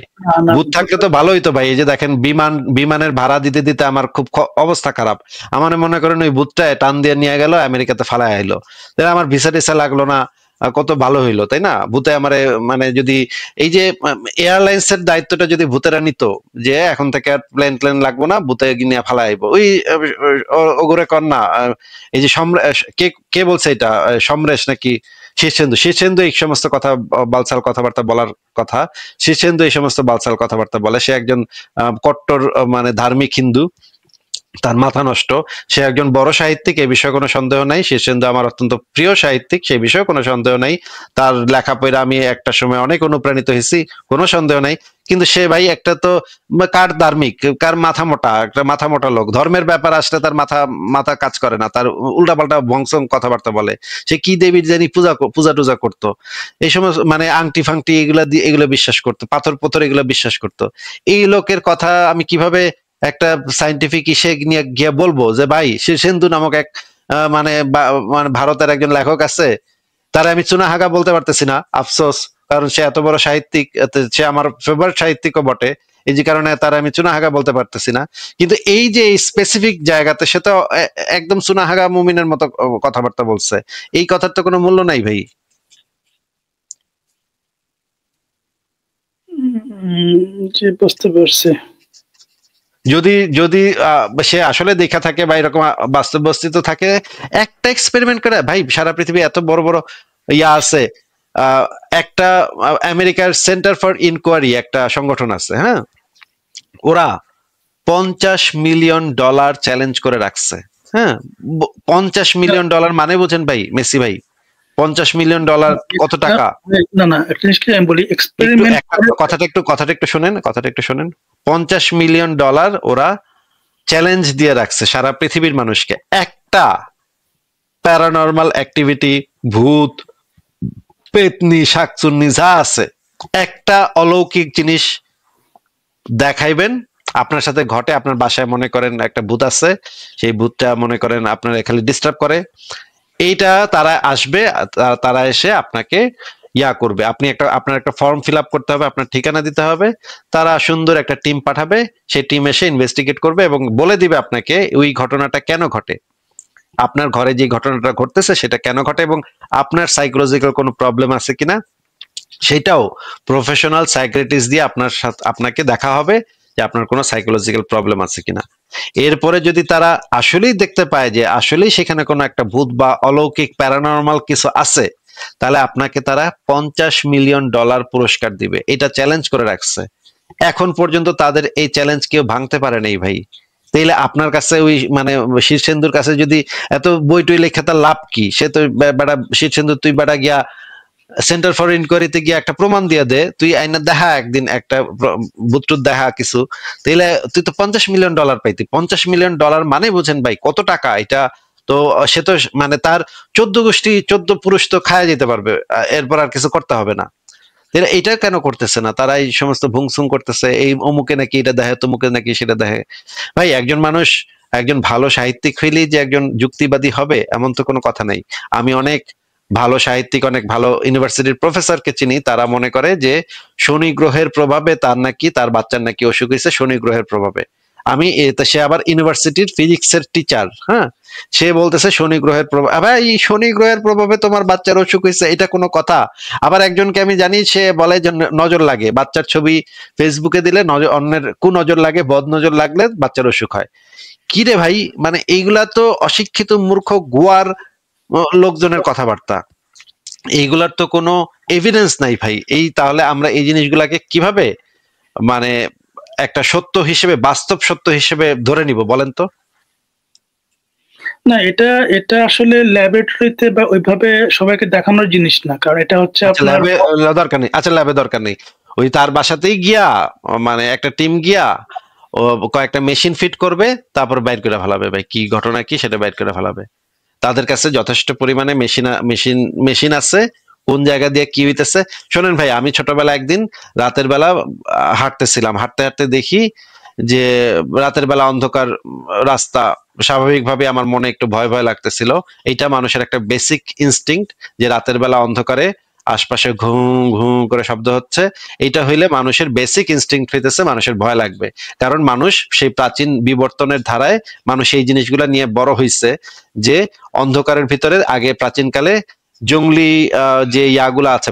ভূত থাকলে তো ভালো হইতো ভাই। এই যে দেখেন বিমানের ভাড়া দিতে দিতে আমার খুব অবস্থা খারাপ। আমার মনে করেন ওই ভূতটা টান দিয়ে নিয়ে গেল, আমেরিকাতে ফালায় আইলো, তাহলে আমার ভিসা টিসা লাগলো না, কত ভালো হইলো, তাই না? ভূতে আমারে মানে যদি এই যে এয়ারলাইন্স এর দায়িত্বটা যদি ভূতেরা নিত, যে এখন থেকে আর প্লেন লাগবো না, ভূতে গিয়ে ফালা আইবো, ওই ওগরে কন্যা, এই যে কে বলছে এটা, সমরেশ নাকি শীর্ষেন্দু এই সমস্ত কথা, বালছাল কথাবার্তা বলার কথা। শীর্ষেন্দু এই সমস্ত বালছাল কথাবার্তা বলে, সে একজন কট্টর মানে ধার্মিক হিন্দু, তার মাথা নষ্ট। সে একজন বড় সাহিত্যিক, এই বিষয়ে কোনো সন্দেহ নাই। শীর্ষেন্দু আমার অত্যন্ত প্রিয় সাহিত্যিক, সেই বিষয়ে কোনো সন্দেহ নাই। তার লেখা পড়ে আমি একটা সময় অনেক অনুপ্রাণিত হয়েছি, কোনো সন্দেহ নাই। কিন্তু সে ভাই একটা তো কার ধার্মিক, কার মাথা মোটা, একটা মাথা মোটা লোক। ধর্মের ব্যাপার আসলে তার মাথা কাজ করে না, তার উল্টাপাল্টা ভংসং কথাবার্তা বলে। সে কি দেবীর জানি পূজা টুজা করতো, এই সমস্ত মানে আংটি ফাংটি এগুলো বিশ্বাস করতো, পাথর এগুলো বিশ্বাস করতো। এই লোকের কথা আমি কিভাবে একটা সায়েন্টিফিক ইসে নিয়ে গিয়ে বলবো যে ভাই শীর্ষেন্দু নামক এক মানে ভারতের একজন লেখক আছে, তারা আমি চুনাহাগা বলতে পারতেছি না, আফসোস, কারণ সে এত বড় সাহিত্যিক, সে আমার ফেভারিট সাহিত্যিকও বটে, এই যে কারণে তার আমি চুনাহাগা বলতে পারতেছি না। কিন্তু এই যে স্পেসিফিক জায়গাতে সে তো একদম চুনাহাগা মুমিনের মতো কথাবার্তা বলছে, এই কথার তো কোনো মূল্য নাই ভাই। বুঝতে পারছি। যদি সে আসলে দেখা থাকে বা এরকম বাস্তব বস্তিত থাকে, একটা এক্সপেরিমেন্ট করে ভাই, সারা পৃথিবী এত বড় বড় ইয়া আছে, একটা আমেরিকার সেন্টার ফর ইনকোয়ারি একটা সংগঠন আছে, হ্যাঁ, ওরা $50 মিলিয়ন চ্যালেঞ্জ করে রাখছে। হ্যাঁ, $50 মিলিয়ন মানে বোঝেন ভাই, মেসি ভাই, $50 মিলিয়ন কত টাকা? না একটা জিনিস কি আমি বলি, এক্সপেরিমেন্ট, কথাটা একটু শোনেন। $50 মিলিয়ন ওরা চ্যালেঞ্জ দিয়ে রাখছে সারা পৃথিবীর মানুষকে, একটা প্যারানরমাল অ্যাক্টিভিটি, ভূত পেতনি শাকচুন্নি যা আছে, একটা অলৌকিক জিনিস দেখাইবেন আপনার সাথে ঘটে। আপনার বাসায় মনে করেন একটা ভূত আছে, সেই ভূতটা মনে করেন আপনার খালি ডিস্টার্ব করে, এইটা তারা আসবে, তারা এসে আপনাকে ইয়া করবে, আপনার একটা ফর্ম ফিল আপ করতে হবে, আপনার ঠিকানা দিতে হবে, তারা সুন্দর একটা টিম পাঠাবে, সেই টিম এসে ইনভেস্টিগেট করবে এবং বলে দিবে আপনাকে ওই ঘটনাটা কেন ঘটে, আপনার ঘরে যে ঘটনাটা ঘটতেছে সেটা কেন ঘটে এবং আপনার সাইকোলজিক্যাল কোনো প্রবলেম আছে কিনা সেটাও প্রফেশনাল সাইকিয়াট্রিস্ট দিয়ে আপনাকে দেখা হবে যে আপনার কোনো সাইকোলজিক্যাল প্রবলেম আছে কিনা। এরপরে যদি তারা আসলেই দেখতে পায় যে আসলেই সেখানে কোনো একটা ভূত বা অলৌকিক প্যারানর্মাল কিছু আছে, তাহলে আপনাকে তারা $50 মিলিয়ন পুরস্কার দিবে, এটা চ্যালেঞ্জ করে রাখছে। এখন পর্যন্ত তাদের এই চ্যালেঞ্জ কেউ ভাঙতে পারে নাই ভাই। তাইলে আপনার কাছে ওই মানে শীর্ষেন্দুর কাছে যদি এত বই টই লেখা, তার লাভ কি? সে তো বেটা শীর্ষেন্দু, তুই বেটা গিয়া সেন্টার ফর ইনকোয়ারিতে গিয়ে একটা প্রমাণ দিয়ে দে, তুই আইনা দেখা একদিন একটা বুটটুত দেখা কিছু, তাইলে তুই তো $50 মিলিয়ন পাইতি। $50 মিলিয়ন মানে বুঝেন ভাই কত টাকা এটা। তো সে তো মানে তার 14 গোষ্ঠী 14 পুরুষ তো খায়া যেতে পারবে, এরপর আর কিছু করতে হবে না। তাহলে এটা কেন করতেছে না তারা? এই সমস্ত ভুংসুং করতেছে, এই অমুকে নাকি এটা দেখে, তমুকে নাকি সেটা দেখে। ভাই একজন মানুষ, একজন ভালো সাহিত্যিক হইলেই যে একজন যুক্তিবাদী হবে এমন তো কোনো কথা নাই। আমি অনেক ভালো সাহিত্যিক, অনেক ভালো ইউনিভার্সিটির প্রফেসরকে চিনি, তারা মনে করে যে শনি গ্রহের প্রভাবে তার বাচ্চার নাকি অসুখ হয়েছে শনি গ্রহের প্রভাবে। সে আবার ইউনিভার্সিটির ফিজিক্সের টিচার, হ্যাঁ, সে বলতেছে শনি গ্রহের প্রভাব। আবার এই শনি গ্রহের প্রভাবে তোমার বাচ্চার অসুখ হয়েছে, এটা কোনো কথা? আবার একজনকে আমি জানি, সে বলে যে নজর লাগে, বাচ্চার ছবি ফেসবুকে দিলে অন্যের নজর লাগে, বদ নজর লাগলে বাচ্চার অসুখ হয়। কি রে ভাই, মানে এইগুলা তো অশিক্ষিত মূর্খ গোয়ার লোকজনের কথাবার্তা, এইগুলার তো কোনো এভিডেন্স নাই ভাই। তাহলে আমরা এই জিনিসগুলাকে কিভাবে মানে একটা সত্য হিসেবে, বাস্তব সত্য হিসেবে ধরে নিব বলেন তো? না, এটা এটা আসলে ল্যাবরেটরিতে বা ওইভাবে সবাইকে দেখানোর জিনিস না, কারণ এটা হচ্ছে আচ্ছা আপনার ল্যাবে দরকার নেই, আচ্ছা ল্যাবে দরকার নেই, ওই তার বাসাতেই গিয়া মানে একটা টিম গিয়া ও কয়েকটা মেশিন ফিট করবে, তারপর বাইর করে ফেলাবে ভাই কি ঘটনা কি সেটা বাইর করে ফেলাবে। তাদের কাছে যথেষ্ট পরিমাণে মেশিন আছে, কোন জায়গা দিয়ে কি হইতেছে। শোনেন ভাই, আমি ছোটবেলা একদিন রাতের বেলা হাঁটতেছিলাম, হাঁটতে হাঁটতে দেখি যে রাতের বেলা অন্ধকার রাস্তা, স্বাভাবিকভাবে আমার মনে একটু ভয় ভয় লাগতেছিল। এইটা মানুষের একটা বেসিক ইনস্টিংক্ট, যে রাতের বেলা অন্ধকারে আশপাশে ঘুঁ ঘুঁ করে শব্দ হচ্ছে, এইটা হইলে মানুষের বেসিক ইনস্টিংক্ট হইতেছে মানুষের ভয় লাগবে। কারণ মানুষ সেই প্রাচীন বিবর্তনের ধারায় মানুষ এই জিনিসগুলা নিয়ে বড় হইছে, যে অন্ধকারের ভিতরে আগে প্রাচীনকালে জঙ্গলি যে ইয়াগুলা আছে,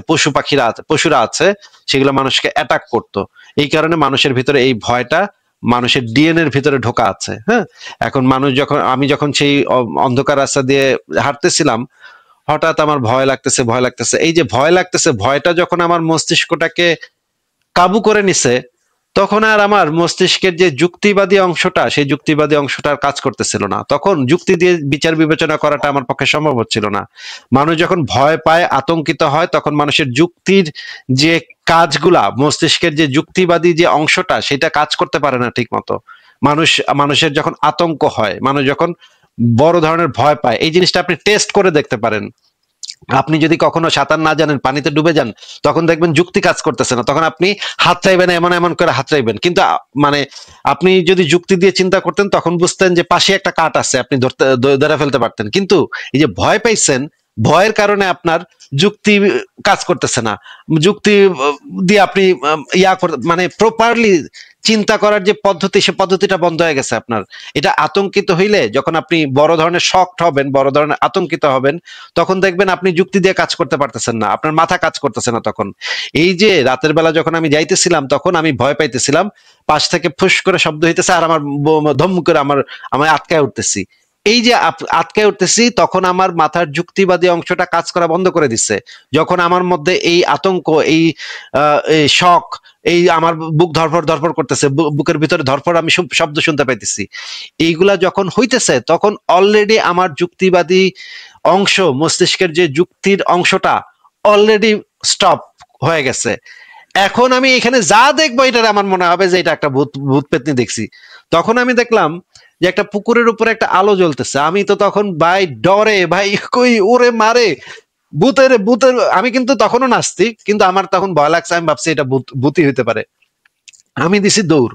পশুরা আছে, সেগুলো মানুষকে অ্যাটাক করতো। এই কারণে মানুষের ভিতরে এই ভয়টা মানুষের ডিএনএ এর ভিতরে ঢোকা আছে। হ্যাঁ, এখন আমি যখন সেই অন্ধকার রাস্তা দিয়ে হাঁটতেছিলাম, হঠাৎ আমার ভয় লাগতেছে। এই যে ভয় লাগতেছে, ভয়টা যখন আমার মস্তিষ্কটাকে কাবু করে নিছে, তখন আর আমার মস্তিষ্কের যে যুক্তিবাদী অংশটা, সেই যুক্তিবাদী অংশটা আর কাজ করতেছিল না। তখন যুক্তি দিয়ে বিচার বিবেচনা করাটা আমার পক্ষে সম্ভব হচ্ছিল না। মানুষ যখন ভয় পায়, আতঙ্কিত হয়, তখন মানুষের যুক্তির যে কাজগুলা, মস্তিষ্কের যে যুক্তিবাদী যে অংশটা, সেটা কাজ করতে পারে না ঠিক মতো। মানুষের যখন আতঙ্ক হয়, মানুষ যখন বড় ধরনের ভয় পায়, এই জিনিসটা আপনি টেস্ট করে দেখতে পারেন। আপনি যদি কখনো সাঁতার না জানেন, পানিতে ডুবে যান, তখন দেখবেন যুক্তি কাজ করতেছে না, তখন আপনি হাত চাইবেন, এমন এমন করে হাত চাইবেন। কিন্তু মানে আপনি যদি যুক্তি দিয়ে চিন্তা করতেন, তখন বুঝতেন যে পাশে একটা কাঠ আছে, আপনি ধরে ফেলতে পারতেন। কিন্তু এই যে ভয় পাইছেন, ভয়ের কারণে আপনার যুক্তি কাজ করতেছে না। যুক্তি দিয়ে আপনি মানে প্রপারলি চিন্তা করার যে পদ্ধতি, সে পদ্ধতিটা বন্ধ হয়ে গেছে আপনার। এটা আতঙ্কিত হইলে, যখন আপনি বড় ধরনের শকড হবেন, বড় ধরনের আতঙ্কিত হবেন, তখন দেখবেন আপনি যুক্তি দিয়ে কাজ করতে পারতেছেন না, আপনার মাথা কাজ করতেছে না তখন। এই যে রাতের বেলা যখন আমি যাইতেছিলাম, তখন আমি ভয় পাইতেছিলাম, পাশ থেকে ফুস করে শব্দ হইতেছে, আর আমার ধম করে আমার আটকায় উঠতেছি। এই যে আটকায় উঠতেছি, তখন আমার মাথার যুক্তিবাদী অংশটা কাজ করা বন্ধ করে দিচ্ছে। যখন আমার মধ্যে এই আতঙ্ক, এই শক, এই আমার বুক ধরফর ধরফর করতেছে, বুকের ভিতরে ধরফর, আমি শব্দ শুনতে পাইতেছি, এইগুলা যখন হইতেছে, তখন অলরেডি আমার যুক্তিবাদী অংশ, মস্তিষ্কের যে যুক্তির অংশটা অলরেডি স্টপ হয়ে গেছে। এখন আমি এখানে যা দেখবো, এটা আমার মনে হবে যে এটা একটা ভূত পেতনি দেখছি। তখন আমি দেখলাম যে একটা পুকুরের উপরে একটা আলো জ্বলতেছে, আমি তো তখন ভাই ডরে, ভাই কই ওরে মারে, ভূতের। আমি কিন্তু তখনও নাস্তিক, কিন্তু আমার তখন ভয় লাগছে, আমি ভাবছি এটা ভূতই হইতে পারে। আমি দিছি দৌড়।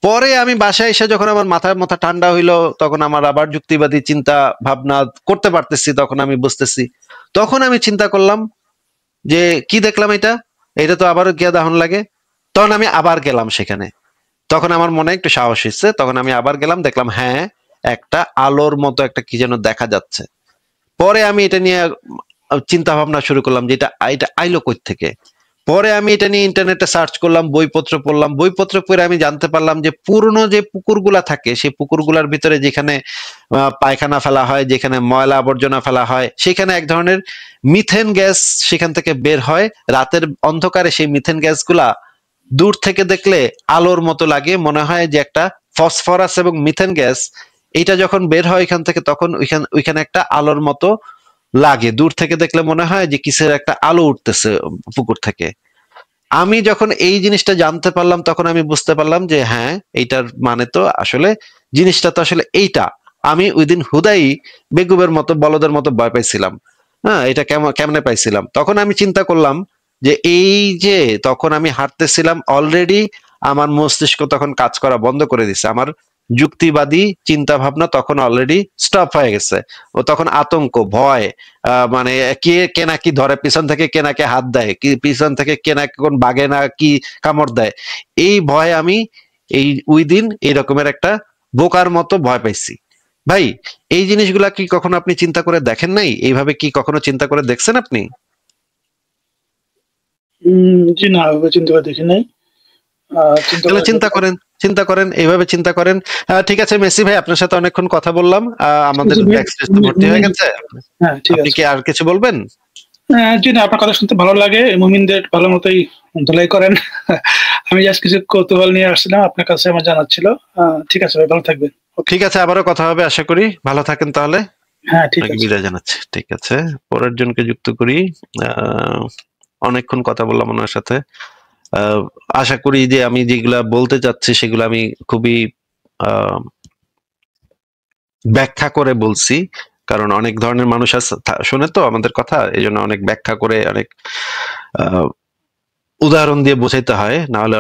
পরে আমি বাসায় এসে যখন আমার মাথা ঠান্ডা হইলো, তখন আমার আবার যুক্তিবাদী চিন্তা ভাবনা করতে পারতেছি, তখন আমি বুঝতেছি, তখন আমি চিন্তা করলাম যে কি দেখলাম, এটা তো আবারও গিয়া দাহন লাগে। তখন আমি আবার গেলাম সেখানে, তখন আমার মনে একটু সাহস হচ্ছে, তখন আমি আবার গেলাম, দেখলাম হ্যাঁ একটা আলোর মতো একটা কি যেন দেখা যাচ্ছে। পরে আমি এটা নিয়ে চিন্তা ভাবনা শুরু করলাম যে এটা এটা আইলো কই থেকে। পরে আমি এটা নিয়ে ইন্টারনেটে সার্চ করলাম, বইপত্র পড়লাম, বইপত্র পড়ে আমি জানতে পারলাম যে পুরনো যে পুকুরগুলা থাকে, সেই পুকুরগুলার ভিতরে যেখানে পায়খানা ফেলা হয়, যেখানে ময়লা আবর্জনা ফেলা হয়, সেখানে এক ধরনের মিথেন গ্যাস সেখান থেকে বের হয়। রাতের অন্ধকারে সেই মিথেন গ্যাসগুলা দূর থেকে দেখলে আলোর মতো লাগে, মনে হয় যে একটা ফসফরাস এবং মিথেন গ্যাস, এটা যখন বের হয় এখান থেকে, তখন ওইখানে একটা আলোর মতো লাগে, দূর থেকে দেখলে মনে হয় যে কিসের একটা আলো উঠতেছে পুকুর থেকে। আমি যখন এই জিনিসটা জানতে পারলাম, তখন আমি বুঝতে পারলাম যে হ্যাঁ এইটার মানে তো আসলে জিনিসটা তো আসলে এইটা। আমি ওই দিন হুদাই বেকুবের মতো, বলদের মতো ভয় পাইছিলাম। হ্যাঁ, এটা কেমনে পাইছিলাম, তখন আমি চিন্তা করলাম যে এই যে তখন আমি হাঁটতেছিলাম, অলরেডি আমার মস্তিষ্ক তখন কাজ করা বন্ধ করে দিছে, আমার যুক্তিবাদী চিন্তা ভাবনা তখন অলরেডি স্টপ হয়ে গেছে। ও তখন আতঙ্ক, ভয়, মানে কে নাকি ধরে পিছন থেকে, কে নাকি হাত দেয়, কি পিছন থেকে কে নাকি কোন বাগে না কি কামড় দেয়, এই ভয় আমি এই ওই দিন এরকমের একটা বোকার মতো ভয় পাইছি। ভাই, এই জিনিসগুলা কি কখনো আপনি চিন্তা করে দেখেন নাই? এইভাবে কি কখনো চিন্তা করে দেখছেন আপনি? জি না, ওইভাবে চিন্তা করে দেখি নাই। চিন্তা তাহলে করা চিন্তা দরকার। করেন, চিন্তা করেন, এইভাবে চিন্তা করেন। ঠিক আছে মেসি ভাই, আপনার সাথে অনেকক্ষণ কথা বললাম। আমাদের জি ভাই, ব্যাকস্টেজ তো ভর্তি হয়ে গেছে। হ্যাঁ ঠিক আপনি আছে। কি আর কিছু বলবেন? জি না, আপনার কথা শুনতে ভালো লাগে। মুমিনদের ভালো মতোই ধোলাই করেন। আমি জাস্ট কিছু কৌতূহল নিয়ে আসছিলাম, আপনার কাছে আমার জানার ছিল। ঠিক আছে ভাই, ভালো থাকবেন। ওকে। ঠিক আছে, আবারও কথা হবে আশা করি। ভালো থাকেন তাহলে। হ্যাঁ ঠিক আপনাকে আছে। বিদায় জানাচ্ছি। ঠিক আছে, পরের জনকে যুক্ত করি। আহ অনেকক্ষণ কথা বললাম ওনার সাথে। আহ আশা করি যে আমি যেগুলা বলতে চাচ্ছি সেগুলো আমি খুবই আহ ব্যাখ্যা করে বলছি, কারণ অনেক ধরনের মানুষ আছে শোনে তো আমাদের কথা, এই জন্য অনেক ব্যাখ্যা করে, অনেক আহ উদাহরণ দিয়ে বোঝাইতে হয়, না হলে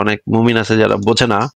অনেক মুমিন আছে যারা বোঝে না।